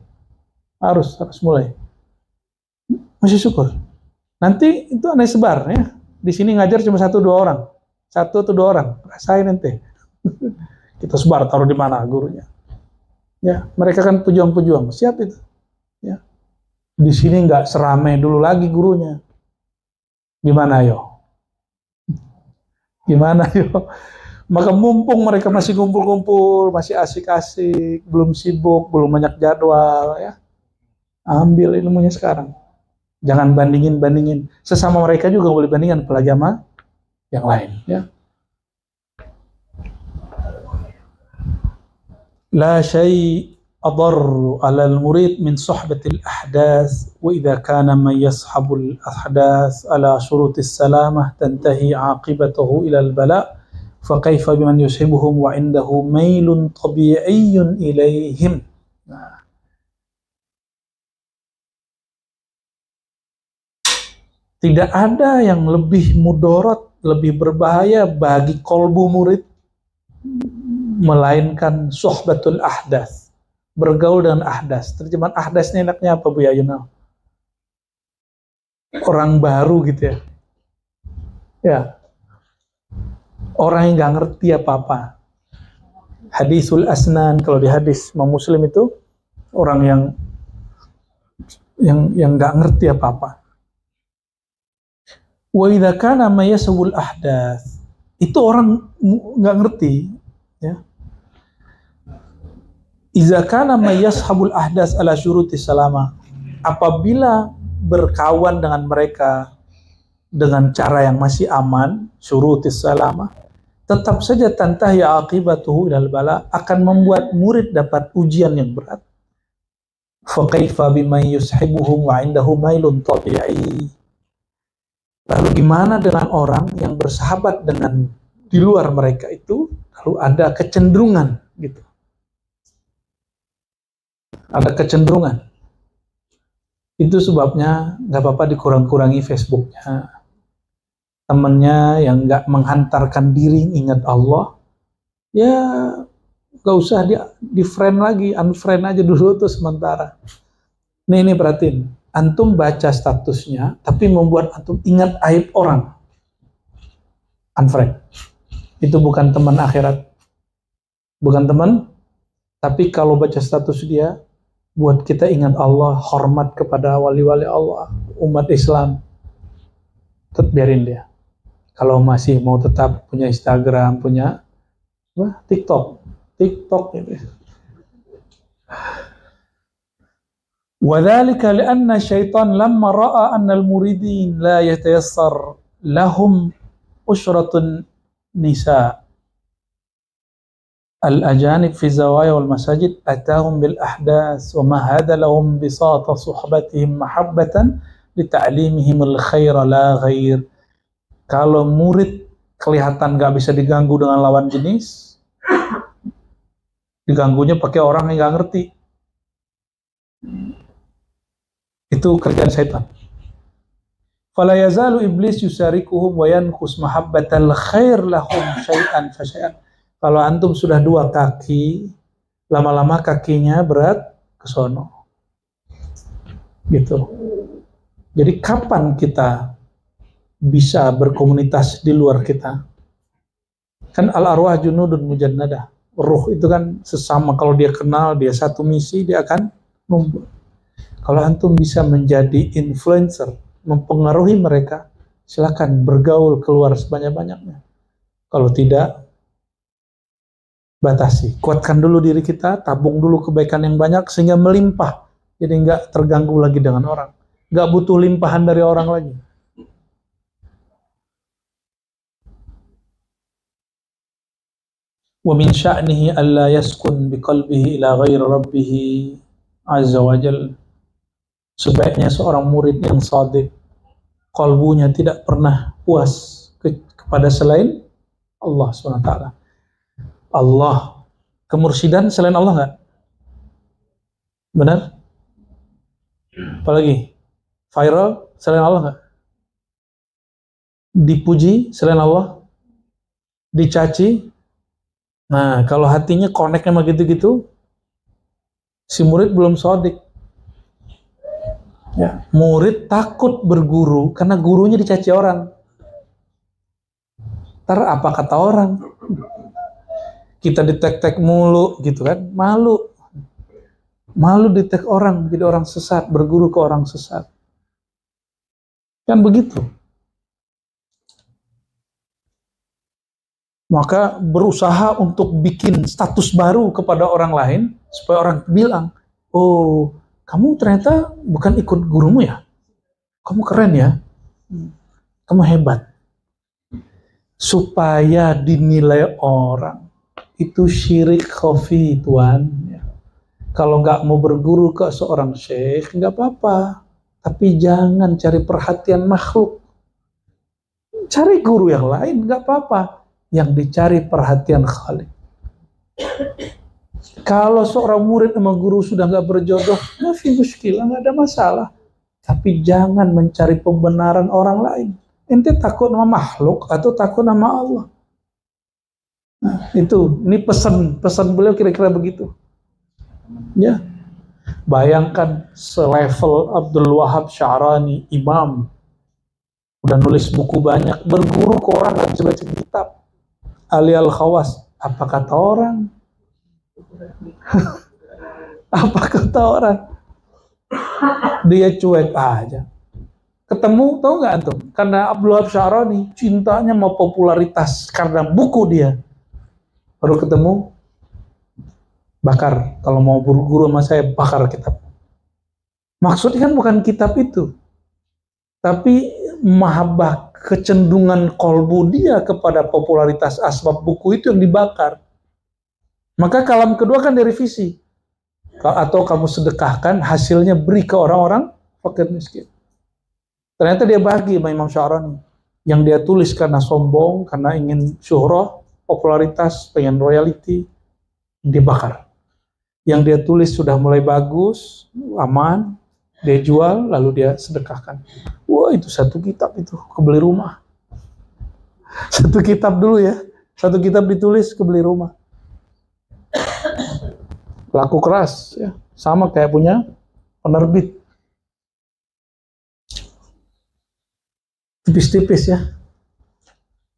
Harus mulai. Masih syukur. Nanti itu aneh sebar ya. Di sini ngajar cuma 1-2 orang. 1 atau 2 orang. Rasain nanti. Kita sebar, taruh di mana gurunya. Ya, mereka kan pejuang-pejuang. Siap itu. Ya. Di sini nggak seramai dulu lagi gurunya. Gimana yo? Gimana yo? Maka mumpung mereka masih kumpul-kumpul, masih asik-asik, belum sibuk, belum banyak jadwal, ya, ambil ilmunya sekarang. Jangan bandingin-bandingin. Sesama mereka juga boleh bandingkan, apalagi sama yang lain. Ya. La syai' أضر على المريد من صحبة الأحداث وإذا كان من يصحب الأحداث على شروط السلامة تنتهي عاقبته إلى البلاء فكيف بمن يصحبهم وعنده ميل طبيعي إليهم. Tidak ada yang lebih mudorot, lebih berbahaya bagi kolbu murid melainkan sohbatul ahdas, bergaul dengan ahdas. Terjemahan ahdas ini enaknya apa Bu Yayunal? Orang baru gitu ya. Ya, orang yang nggak ngerti apa-apa. Hadisul asnan, kalau di hadis Muslim itu orang yang nggak ngerti apa-apa. Wa idza kana ma yasawul ahdas, itu orang nggak ngerti, ya. Idza kana ma yashabul ahdas ala syuruti salama, apabila berkawan dengan mereka dengan cara yang masih aman, syuruti salama, tetap saja tantahi aqibatuhu ilal bala, akan membuat murid dapat ujian yang berat. Fa kaifa biman yushibuhum wa indahu mailun tabi'i. Lalu gimana dengan orang yang bersahabat dengan di luar mereka itu, lalu ada kecenderungan gitu. Ada kecenderungan. Itu sebabnya nggak apa-apa dikurang-kurangi Facebooknya. Temennya yang nggak menghantarkan diri ingat Allah, ya nggak usah di friend lagi, unfriend aja dulu tuh sementara. Nih perhatiin, antum baca statusnya, tapi membuat antum ingat aib orang, unfriend. Itu bukan teman akhirat, bukan teman. Tapi kalau baca status dia, buat kita ingat Allah, hormat kepada wali-wali Allah, umat Islam, tetap biarin dia. Kalau masih mau tetap punya Instagram, punya TikTok gitu. وذلك لأن الشيطان لما رأى أن المريدين لا يتيسر لهم أشرة النساء الأجانب في الزوايا والمساجد أتاهم بالأحداث ومهد لهم بساط صحبتهم محبة لتعليمهم الخير لا غير. Kalau murid kelihatan gak bisa diganggu dengan lawan jenis, diganggunya pakai orang yang gak ngerti. Itu kerjaan setan. Fala yazalu iblis yusarikuhum wa yanqus mahabbatal khair lahum syai'an fa syai'an. Kalau antum sudah 2 kaki, lama-lama kakinya berat ke sono. Gitu. Jadi kapan kita bisa berkomunitas di luar kita? Kan al-arwah junudun mujannadah. Ruh itu kan sesama, kalau dia kenal, dia satu misi, dia akan numpuk. Kalau antum bisa menjadi influencer, mempengaruhi mereka, silakan bergaul keluar sebanyak-banyaknya. Kalau tidak, batasi. Kuatkan dulu diri kita, tabung dulu kebaikan yang banyak sehingga melimpah. Jadi nggak terganggu lagi dengan orang. Nggak butuh limpahan dari orang lagi. Wa min sya'nihi alla yaskun biqalbihi ila ghairi rabbih azza wa jalla. Sebaiknya seorang murid yang shadiq, kalbunya tidak pernah puas kepada selain Allah SWT. Allah, kemursidan selain Allah nggak? Benar? Apalagi? Viral selain Allah nggak? Dipuji selain Allah? Dicaci? Nah, kalau hatinya connect sama gitu-gitu, si murid belum shadiq. Ya, murid takut berguru karena gurunya dicaci orang. Ntar apa kata orang? Kita ditek-tek mulu gitu kan, malu. Malu detek orang, jadi orang sesat, berguru ke orang sesat. Kan begitu. Maka berusaha untuk bikin status baru kepada orang lain, supaya orang bilang, oh, kamu ternyata bukan ikut gurumu ya? Kamu keren ya? Kamu hebat. Supaya dinilai orang. Itu syirik khafi, Tuan. Kalau nggak mau berguru ke seorang syekh, nggak apa-apa. Tapi jangan cari perhatian makhluk. Cari guru yang lain, nggak apa-apa. Yang dicari perhatian Khalik. Kalau seorang murid sama guru sudah nggak berjodoh, mafi muskilah, nggak ada masalah. Tapi jangan mencari pembenaran orang lain. Ente takut sama makhluk atau takut sama Allah? Nah, ini pesan beliau kira-kira begitu. Ya, bayangkan selevel Abdul Wahab Sya'rani, imam, udah nulis buku banyak, berguru ke orang nggak bisa baca kitab. Ali Al-Khawas, apa kata orang? Apa kata orang? Dia cuek aja. Ketemu, tahu nggak antum? Karena Abdul Wahab Sya'rani cintanya mau popularitas karena buku dia. Baru ketemu, bakar. Kalau mau guru sama saya, bakar kitab. Maksudnya kan bukan kitab itu, tapi mahabbah, kecenderungan kolbu dia kepada popularitas asbab buku itu yang dibakar. Maka kalam kedua kan direvisi. Atau kamu sedekahkan, hasilnya beri ke orang-orang fakir miskin. Ternyata dia bagi sama Imam Sya'rani. Yang dia tulis karena sombong, karena ingin syuhrah, popularitas, pengen royalty, dia bakar. Yang dia tulis sudah mulai bagus, aman, dia jual, lalu dia sedekahkan. Wah, itu satu kitab itu, kebeli rumah. Satu kitab dulu ya, satu kitab ditulis, kebeli rumah. Laku keras, ya, sama kayak punya penerbit. Tipis-tipis ya.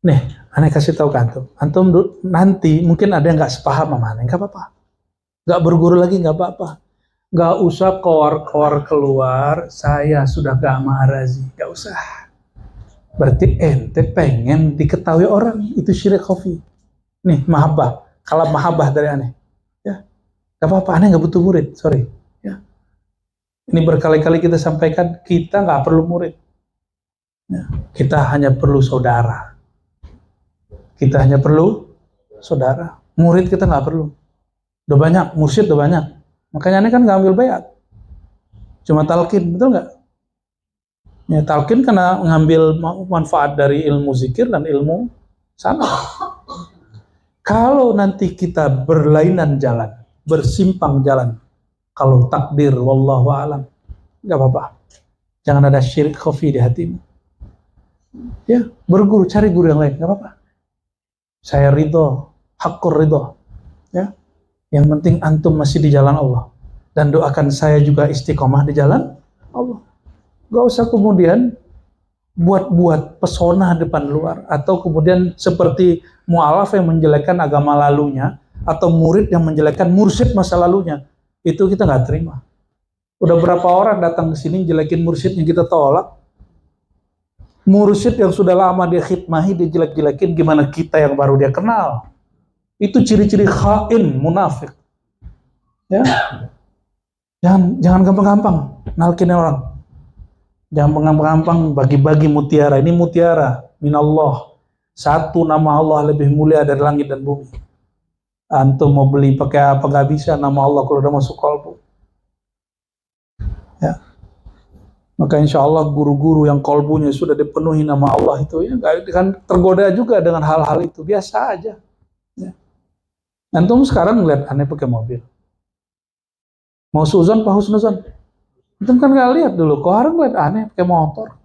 Nih, aneh kasih tahu ke antum. Antum nanti mungkin ada yang nggak sepaham sama aneh, nggak apa-apa. Nggak berguru lagi, nggak apa-apa. Nggak usah keluar saya sudah gak maharazi, nggak usah. Berarti ente pengen diketahui orang, itu syirik khafi. Nih, mahabbah, kalau mahabbah dari aneh, ya, nggak apa-apa, aneh nggak butuh murid, sorry. Ya. Ini berkali-kali kita sampaikan, kita nggak perlu murid, ya. Kita hanya perlu saudara. Kita hanya perlu saudara. Murid kita nggak perlu. Udah banyak, mursyid udah banyak. Makanya ini kan nggak ambil bayat, cuma talqin, betul nggak? Ya, talqin karena ngambil manfaat dari ilmu zikir dan ilmu sana. Kalau nanti kita berlainan jalan, bersimpang jalan, kalau takdir, wallahu a'lam, nggak apa-apa. Jangan ada syirik khafi di hatimu. Ya, berguru, cari guru yang lain, nggak apa-apa. Saya ridho, hakkur ridho, ya. Yang penting antum masih di jalan Allah. Dan doakan saya juga istiqomah di jalan Allah. Gak usah kemudian buat-buat pesona depan luar. Atau kemudian seperti mu'alaf yang menjelekkan agama lalunya. Atau murid yang menjelekkan mursyid masa lalunya. Itu kita gak terima. Udah berapa orang datang ke sini jelekin mursyidnya, kita tolak. Mursyid yang sudah lama dia khidmahi, dia jelek-jelekin, gimana kita yang baru dia kenal. Itu ciri-ciri khain, munafik. Ya, jangan gampang-gampang nalkin orang. Jangan gampang bagi-bagi mutiara. Ini mutiara minallah. Satu nama Allah lebih mulia dari langit dan bumi. Antum mau beli pakai apa nggak bisa nama Allah kalau udah masuk kolbu. Ya. Maka insya Allah guru-guru yang kolbunya sudah dipenuhi nama Allah itu ya kan tergoda juga dengan hal-hal itu, biasa aja. Ya. Antum sekarang ngeliat aneh pakai mobil, mau suzon apa husnuzon? Antum kan nggak lihat dulu, kok orang ngeliat aneh pakai motor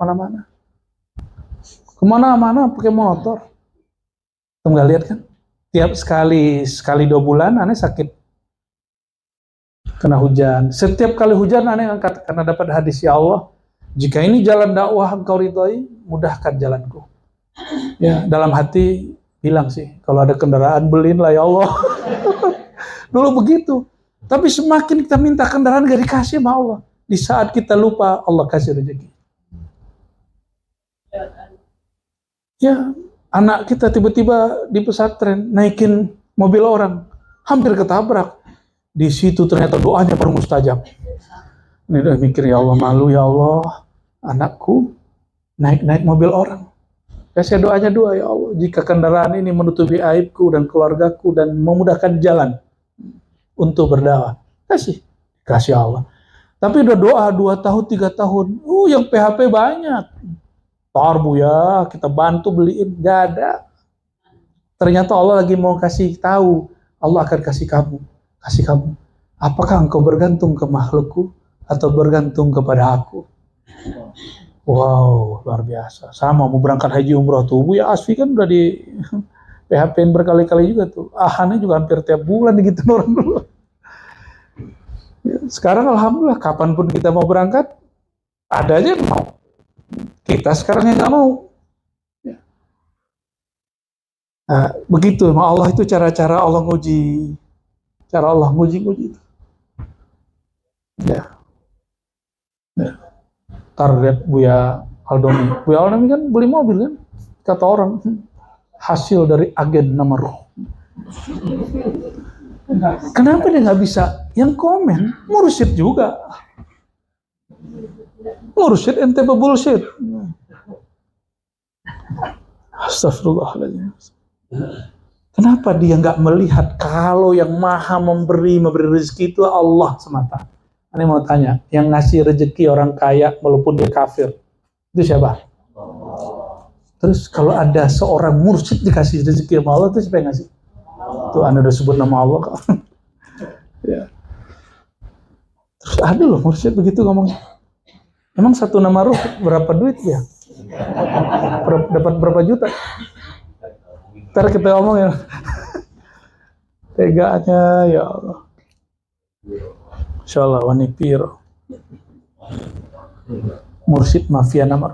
kemana-mana pakai motor. Antum nggak lihat kan? Tiap sekali 2 bulan aneh sakit kena hujan. Setiap kali hujan aneh angkat karena dapat hadis ya Allah, jika ini jalan dakwah engkau ridhoi, mudahkan jalanku. Ya, dalam hati bilang sih, kalau ada kendaraan beliin lah ya Allah. Dulu begitu. Tapi semakin kita minta kendaraan gak dikasih sama Allah. Di saat kita lupa, Allah kasih rezeki. Ya, anak kita tiba-tiba di pesantren naikin mobil orang, hampir ketabrak. Di situ ternyata doanya baru mustajab. Ini udah mikir, ya Allah, malu ya Allah, anakku naik mobil orang. Kasih doanya ya Allah, jika kendaraan ini menutupi aibku dan keluargaku dan memudahkan jalan untuk berdakwah, kasih Allah. Tapi udah doa 2 tahun 3 tahun, yang PHP banyak. Tar bu ya, kita bantu beliin, gak ada. Ternyata Allah lagi mau kasih tahu, Allah akan kasih kamu. Apakah engkau bergantung ke makhlukku atau bergantung kepada aku? Wow, luar biasa. Sama mau berangkat haji umroh tuh, Bu ya Asfi kan udah di PHP-in berkali-kali juga tuh. Ahannya juga hampir tiap bulan gitu orang dulu. Ya, sekarang alhamdulillah kapanpun kita mau berangkat, ada aja yang mau. Kita sekarang yang nggak mau. Ya. Nah, begitu, Allah itu cara-cara Allah nguji. Cara Allah nguji itu. Ya. Target Buya Aldomi. Buya Aldomi kan beli mobil kan? Kata orang, hasil dari agen nama roh. Kenapa dia nggak bisa? Yang komen, mursyid juga. Mursyid ente bullshit. Astagfirullahaladzim. Kenapa dia nggak melihat kalau yang maha memberi rezeki itu Allah semata? Ini mau tanya, yang ngasih rezeki orang kaya walaupun dia kafir, itu siapa? Terus kalau ada seorang mursyid dikasih rezeki sama Allah, itu siapa yang ngasih? Tuh Anda udah sebut nama Allah kok. Ya. Terus ada loh mursyid begitu ngomong. Emang satu nama ruh berapa duit ya? Dapat berapa juta? Ntar kita ngomong ya. Teganya ya Allah. Insyaallah wanipiro. Mursyid mafia nama.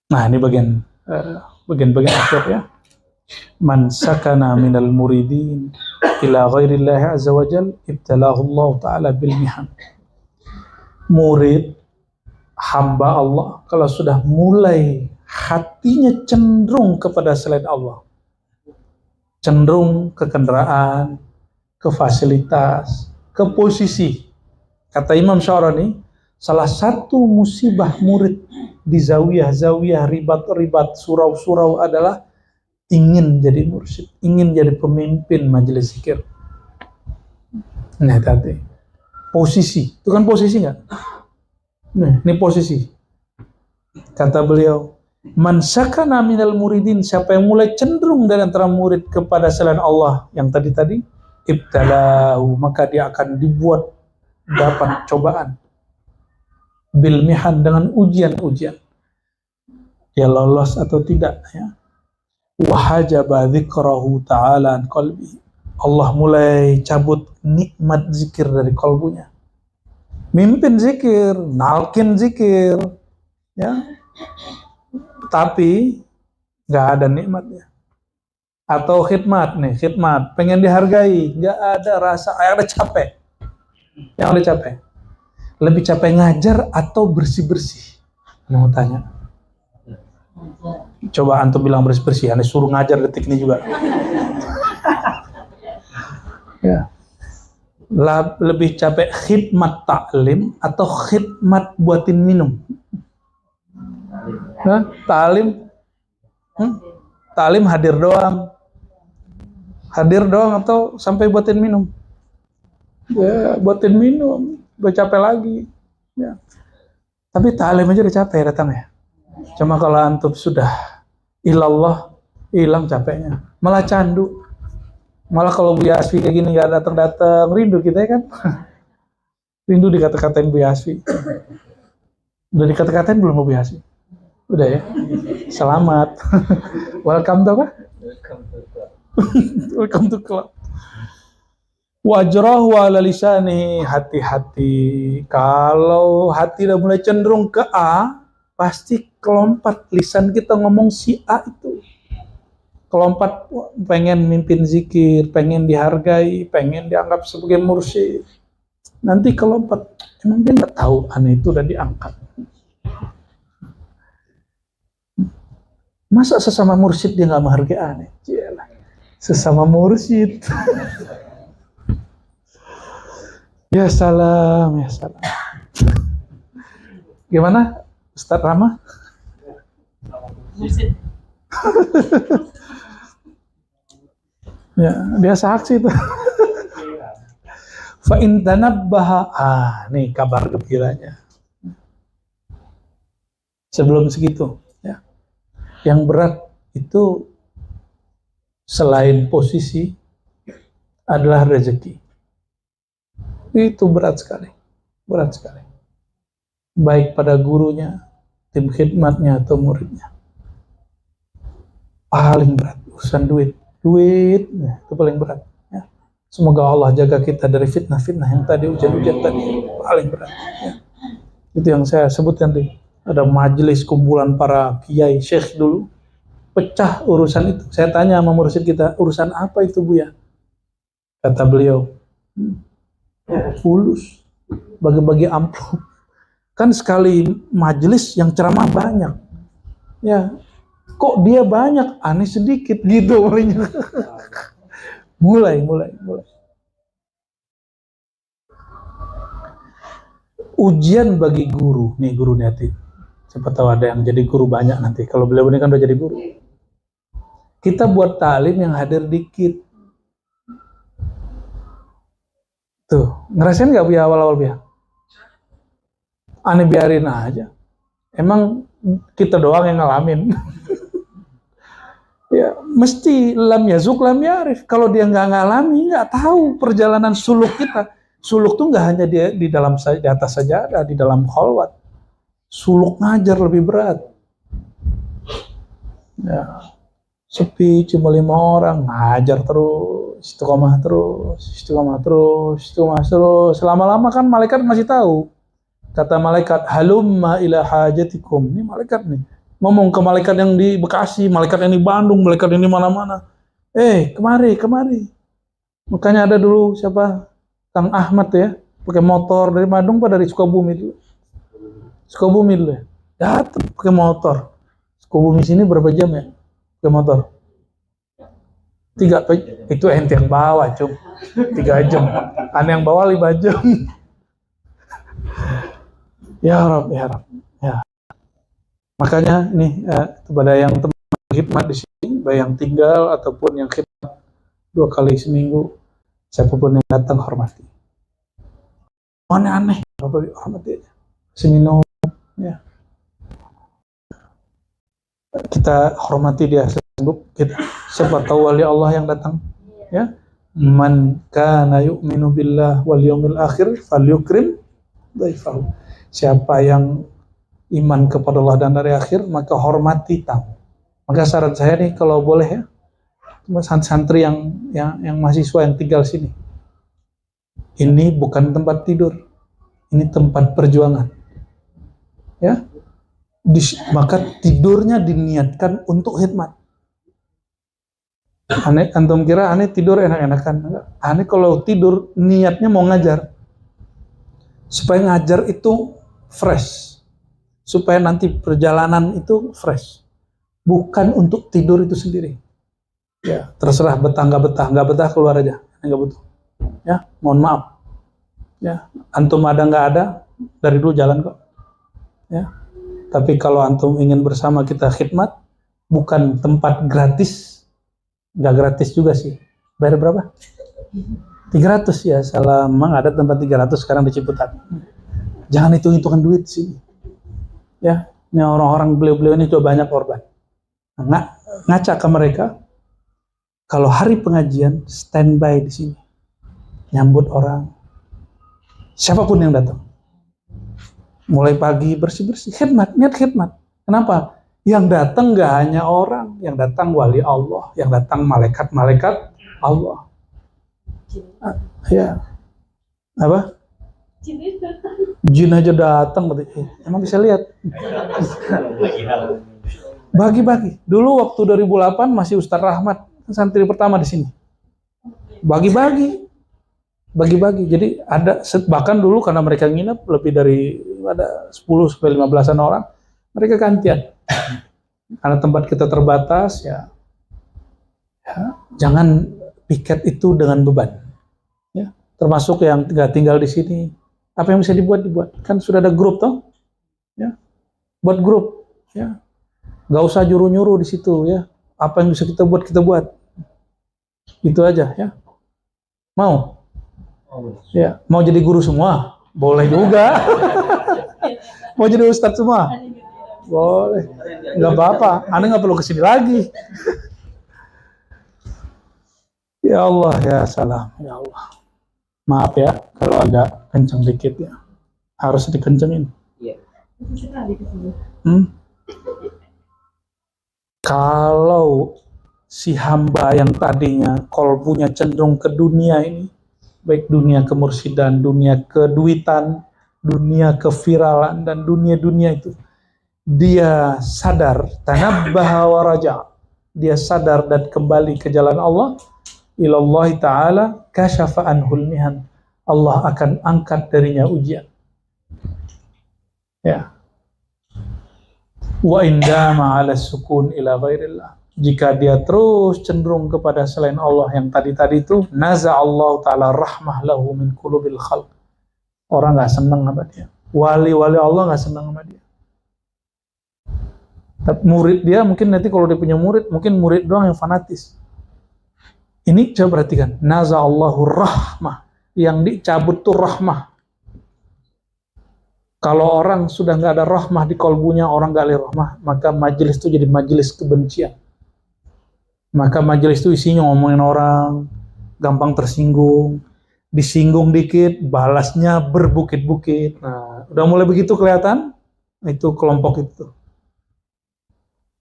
Nah, ini bagian akhir ya. Man sakana minal muridin ila ghairillahi azza wa jal ibtalahu Allah ta'ala bil mihan. Murid hamba Allah kalau sudah mulai hatinya cenderung kepada selain Allah, cenderung ke kendaraan, ke fasilitas, ke posisi. Kata Imam Syarani, salah satu musibah murid di zawiyah, ribat, surau adalah ingin jadi mursyid, ingin jadi pemimpin majelis zikir. Nah, tadi posisi, itu kan posisi nggak? Nah, ini posisi. Kata beliau, man sakana minal muridin, siapa yang mulai cenderung dari antara murid kepada selain Allah yang tadi, ibtalahu, maka dia akan dibuat dapat cobaan. Bil mihan, dengan ujian-ujian. Dia lolos atau tidak ya. Wahajaba dzikrahu ta'ala an qalbi. Allah mulai cabut nikmat zikir dari kalbunya. Mimpin zikir, nalkin zikir, ya. Tapi nggak ada nikmatnya. Atau khidmat, pengen dihargai, nggak ada rasa, ada capek. Yang ada capek. Lebih capek ngajar atau bersih-bersih? Anda mau tanya. Coba antum bilang bersih-bersih, Anda suruh ngajar detik ini juga. Ya. Lebih capek khidmat taklim atau khidmat buatin minum? Taklim hadir doang atau sampai buatin minum? Ya, buatin minum, udah capek lagi. Ya. Tapi taklim aja udah capek datang ya. Cuma kalau antum sudah ilallah, hilang capeknya. Malah candu. Malah kalau Buya Asfi kayak gini gak datang-datang, rindu kita ya kan? Rindu dikata-katain Buya Asfi. Udah dikata-katain belum Buya Asfi? Udah ya? Selamat. Welcome to apa? Welcome to club. Wajrahu ala lisani, hati-hati. Kalau hati udah mulai cenderung ke A, pasti kelompat lisan kita ngomong si A itu. Kelompat pengen mimpin zikir, pengen dihargai, pengen dianggap sebagai mursyid. Nanti kelompat, emang dia nggak tahu aneh itu udah diangkat. Masa sesama mursyid dia nggak menghargai aneh? Yalah. Sesama mursyid. Ya salam, ya salam. Gimana, Ustadz Rama? Mursyid. Ya, dia saksi itu. Fa in tanabbaha, nih kabar gembiranya. Sebelum segitu, ya. Yang berat itu selain posisi adalah rezeki. Itu berat sekali. Berat sekali. Baik pada gurunya, tim khidmatnya atau muridnya. Paling berat urusan duit. Duit, nah, itu paling berat. Ya. Semoga Allah jaga kita dari fitnah-fitnah yang tadi, ujian-ujian tadi, paling berat. Ya. Itu yang saya sebut nanti. Ada majelis kumpulan para kiai syekh dulu, pecah urusan itu. Saya tanya sama mursyid kita, urusan apa itu Bu ya? Kata beliau, fulus, bagi-bagi amplop. Kan sekali majelis yang ceramah banyak. Ya. Kok dia banyak, aneh sedikit gitu. mulai. Ujian bagi guru, nih guru Niati. Siapa tahu ada yang jadi guru banyak nanti. Kalau beliau ini kan udah jadi guru. Kita buat taklim yang hadir dikit. Tuh, ngerasain nggak Bu ya awal-awal Bu ya? Aneh biarin aja. Emang kita doang yang ngalamin. Ya, mesti lam yazuk lam yarif. Kalau dia nggak ngalami, nggak tahu perjalanan suluk kita. Suluk tuh nggak hanya di dalam di atas sajadah, di dalam khalwat. Suluk ngajar lebih berat. Ya, sepi cuma 5 orang, ngajar terus, istiqomah terus. Lama-lama kan malaikat masih tahu. Kata malaikat, halumma ila hajatikum. Ini malaikat nih. Ngomong ke malaikat yang di Bekasi, malaikat yang di Bandung, malaikat yang di mana-mana. Kemari. Makanya ada dulu siapa? Kang Ahmad ya, pakai motor dari Bandung apa dari Sukabumi dulu? Sukabumi dulu ya. Datang pakai motor. Sukabumi sini berapa jam ya? Pakai motor. 3, itu ente yang bawa, cum. 3 jam. Aneh yang bawa 5 jam. Ya Rab. Makanya nih kepada yang teman khidmat di sini, baik yang tinggal ataupun yang khidmat 2 kali seminggu, siapapun yang datang hormati. Aneh-aneh, Bapak hormati aja. Seminum, ya. Kita hormati dia sanggup. Siapa tahu wali Allah yang datang, ya. Man kana yu'minu billah wal yawmil akhir falyukrim dhaifahu. Siapa yang iman kepada Allah dan hari akhir, maka hormati tamu. Maka saran saya nih, kalau boleh ya, santri yang mahasiswa yang tinggal sini, ini bukan tempat tidur, ini tempat perjuangan. Ya, maka tidurnya diniatkan untuk khidmat. Antum kira aneh tidur enak-enakan? Aneh kalau tidur niatnya mau ngajar, supaya ngajar itu fresh. Supaya nanti perjalanan itu fresh, bukan untuk tidur itu sendiri. Ya, terserah betah nggak betah keluar aja, nggak butuh. Ya, mohon maaf. Ya, antum ada nggak ada, dari dulu jalan kok. Ya, tapi kalau antum ingin bersama kita khidmat, bukan tempat gratis, nggak gratis juga sih. Bayar berapa? 300 ya, salah. Memang ada tempat 300 sekarang di Ciputat. Jangan hitung-hitungan duit sih. Ya, ini orang-orang beliau-beliau ini juga banyak korban. Ngaca ke mereka, kalau hari pengajian standby di sini, nyambut orang, siapapun yang datang. Mulai pagi bersih-bersih, khidmat, niat khidmat. Kenapa? Yang datang nggak hanya orang, yang datang wali Allah, yang datang malaikat-malaikat Allah. Ya, apa? Jin aja datang, berarti emang bisa lihat. Bagi-bagi. Dulu waktu 2008 masih Ustadz Rahmat, santri pertama di sini. Bagi-bagi. Jadi ada, bahkan dulu karena mereka nginep lebih dari ada 10 sampai 15-an orang, mereka gantian. Karena tempat kita terbatas, ya jangan piket itu dengan beban. Ya, termasuk yang nggak tinggal di sini. Apa yang bisa dibuat? Kan sudah ada grup toh, ya, buat grup, ya, nggak usah nyuruh di situ, ya. Apa yang bisa kita buat, itu aja, ya. Mau, ya, mau jadi guru semua, boleh juga. Mau jadi ustadz semua, boleh, nggak apa-apa. Anda nggak perlu kesini lagi. Ya Allah, ya salam, ya Allah. Maaf ya, kalau agak kenceng dikit ya. Harus dikencengin. Iya. Kalau si hamba yang tadinya kolbunya cenderung ke dunia ini, baik dunia kemursidan, dunia keduitan, dunia keviralan, dan dunia-dunia itu, dia sadar, tanabbaha wa raja', dia sadar dan kembali ke jalan Allah, ilallahi ta'ala kasyafa anhul mihan, Allah akan angkat darinya ujian. Ya. Wa indama 'ala sukun ila ghairillah, jika dia terus cenderung kepada selain Allah yang tadi-tadi itu, naza'allahu ta'ala rahmah lahu min qulubil khalq, orang nggak senang sama dia, wali-wali Allah nggak senang sama dia. Tapi murid dia mungkin nanti kalau dia punya murid, mungkin murid doang yang fanatis. Ini coba perhatikan, naza'allahu rahmah, yang dicabut tuh rahmah. Kalau orang sudah nggak ada rahmah di kolbunya, orang nggak ada rahmah, maka majelis itu jadi majelis kebencian. Maka majelis itu isinya ngomongin orang, gampang tersinggung, disinggung dikit, balasnya berbukit-bukit. Nah, udah mulai begitu kelihatan, itu kelompok itu.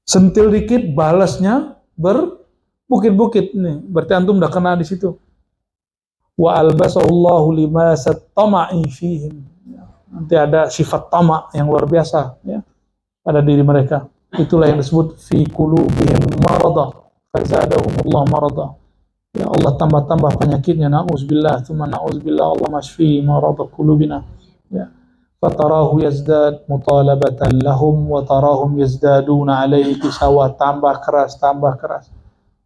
Sentil dikit, balasnya berbukit-bukit. Nih, berarti antum udah kena di situ. Wa albasallahu limasat tama'i fihim. Nanti ada sifat tamak yang luar biasa, ya, pada diri mereka. Itulah yang disebut fi qulubihim marada fazadahumullah marada. Ya Allah tambah-tambah penyakitnya, na'udzubillah, tsumma na'udzubillah, Allah masfi marada qulubina. Ya. Fatarahu yazdad mutalabatan lahum wa tarahum yazdaduna alaihi bisawa, tambah keras.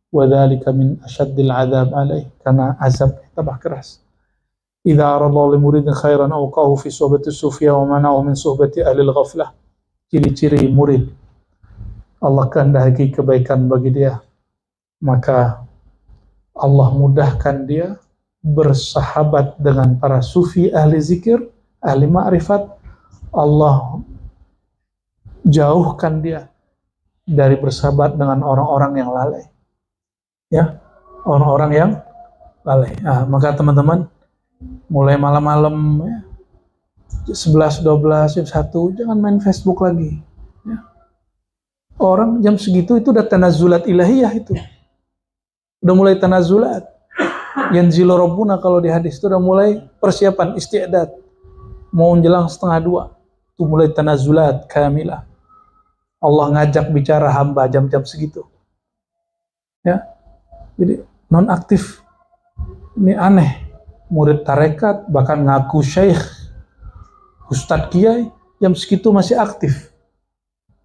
Wa dzalika min asyaddil adzab alaihi, karena azab tambah keras. Idza arada li muridin khairan awqahu fi suhbati sufya wa mana'u min suhbati ahli al-ghaflah. Ciri-ciri murid, Allah kehendaki kebaikan bagi dia, maka Allah mudahkan dia bersahabat dengan para sufi, ahli zikir, ahli ma'rifat. Allah jauhkan dia dari bersahabat dengan orang-orang yang lalai. Ya, orang-orang yang lalai. Nah, maka teman-teman, mulai malam-malam, ya, 11, 12, jam 1, jangan main Facebook lagi. Ya. Orang jam segitu itu udah tanazzulat ilahiyah itu. Udah mulai tanazzulat. Yanzilu Rabbuna kalau di hadis itu udah mulai persiapan isti'dad. Mau menjelang 1:30, itu mulai tanazzulat kamilah. Allah ngajak bicara hamba jam-jam segitu. Ya. Jadi non-aktif. Ini aneh. Murid tarekat, bahkan ngaku syekh, ustadz kiai, jam segitu masih aktif,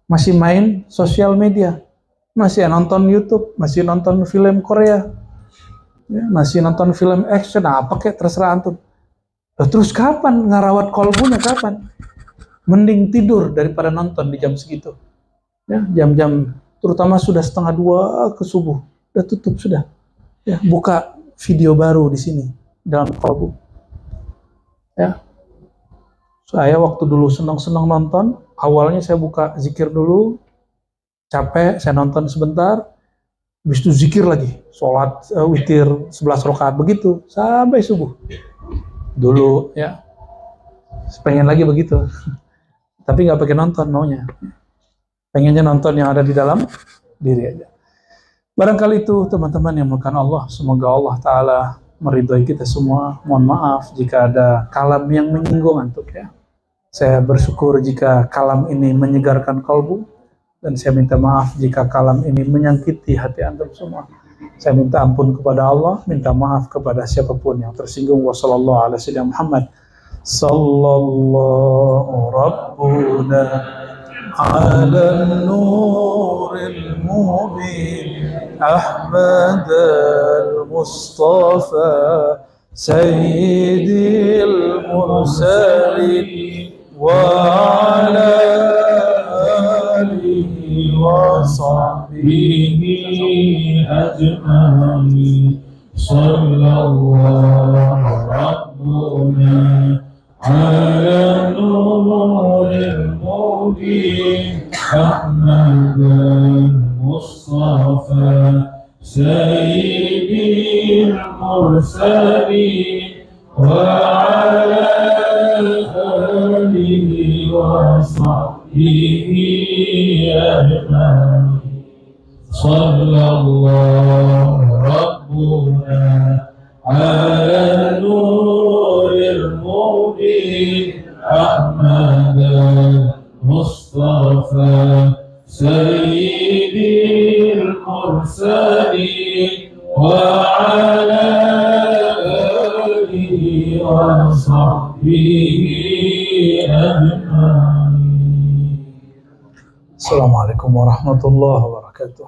masih main sosial media, masih nonton YouTube, masih nonton film Korea, ya, masih nonton film action, apa kayak terserah antum. Terus kapan ngarawat kolbunya, kapan? Mending tidur daripada nonton di jam segitu. Ya, jam-jam terutama sudah 1:30 ke subuh, udah tutup sudah. Ya, buka video baru di sini dalam kolbu. Ya. Saya waktu dulu senang-senang nonton, awalnya saya buka zikir dulu, capek, saya nonton sebentar, habis itu zikir lagi, sholat witir 11 rakaat begitu, sampai subuh. Dulu, ya, pengen lagi begitu. Tapi nggak pakai nonton maunya. Pengennya nonton yang ada di dalam diri aja. Barangkali itu teman-teman yang melakukan Allah, semoga Allah Ta'ala meridhoi kita semua. Mohon maaf jika ada kalam yang menyinggung antum ya. Saya bersyukur jika kalam ini menyegarkan kalbu, dan saya minta maaf jika kalam ini menyakiti hati antum semua. Saya minta ampun kepada Allah, minta maaf kepada siapapun yang tersinggung. Wassallallahu ala sayyidina Muhammad. Sallallahu Rabbuna ala nuril mubin Ahmad al-Mustafa Sayyidil Mursalin وعلى آله وصحبه أجمعين صلى الله ربنا على النور المبين أحمد المصطفى سيد المرسلين وعلى آله وصحبه أجمعين صلى الله ربنا على النور المبين أحمد المصطفى سيد المرسلين وعلى آله وصحبه Assalamualaikum warahmatullahi wabarakatuh.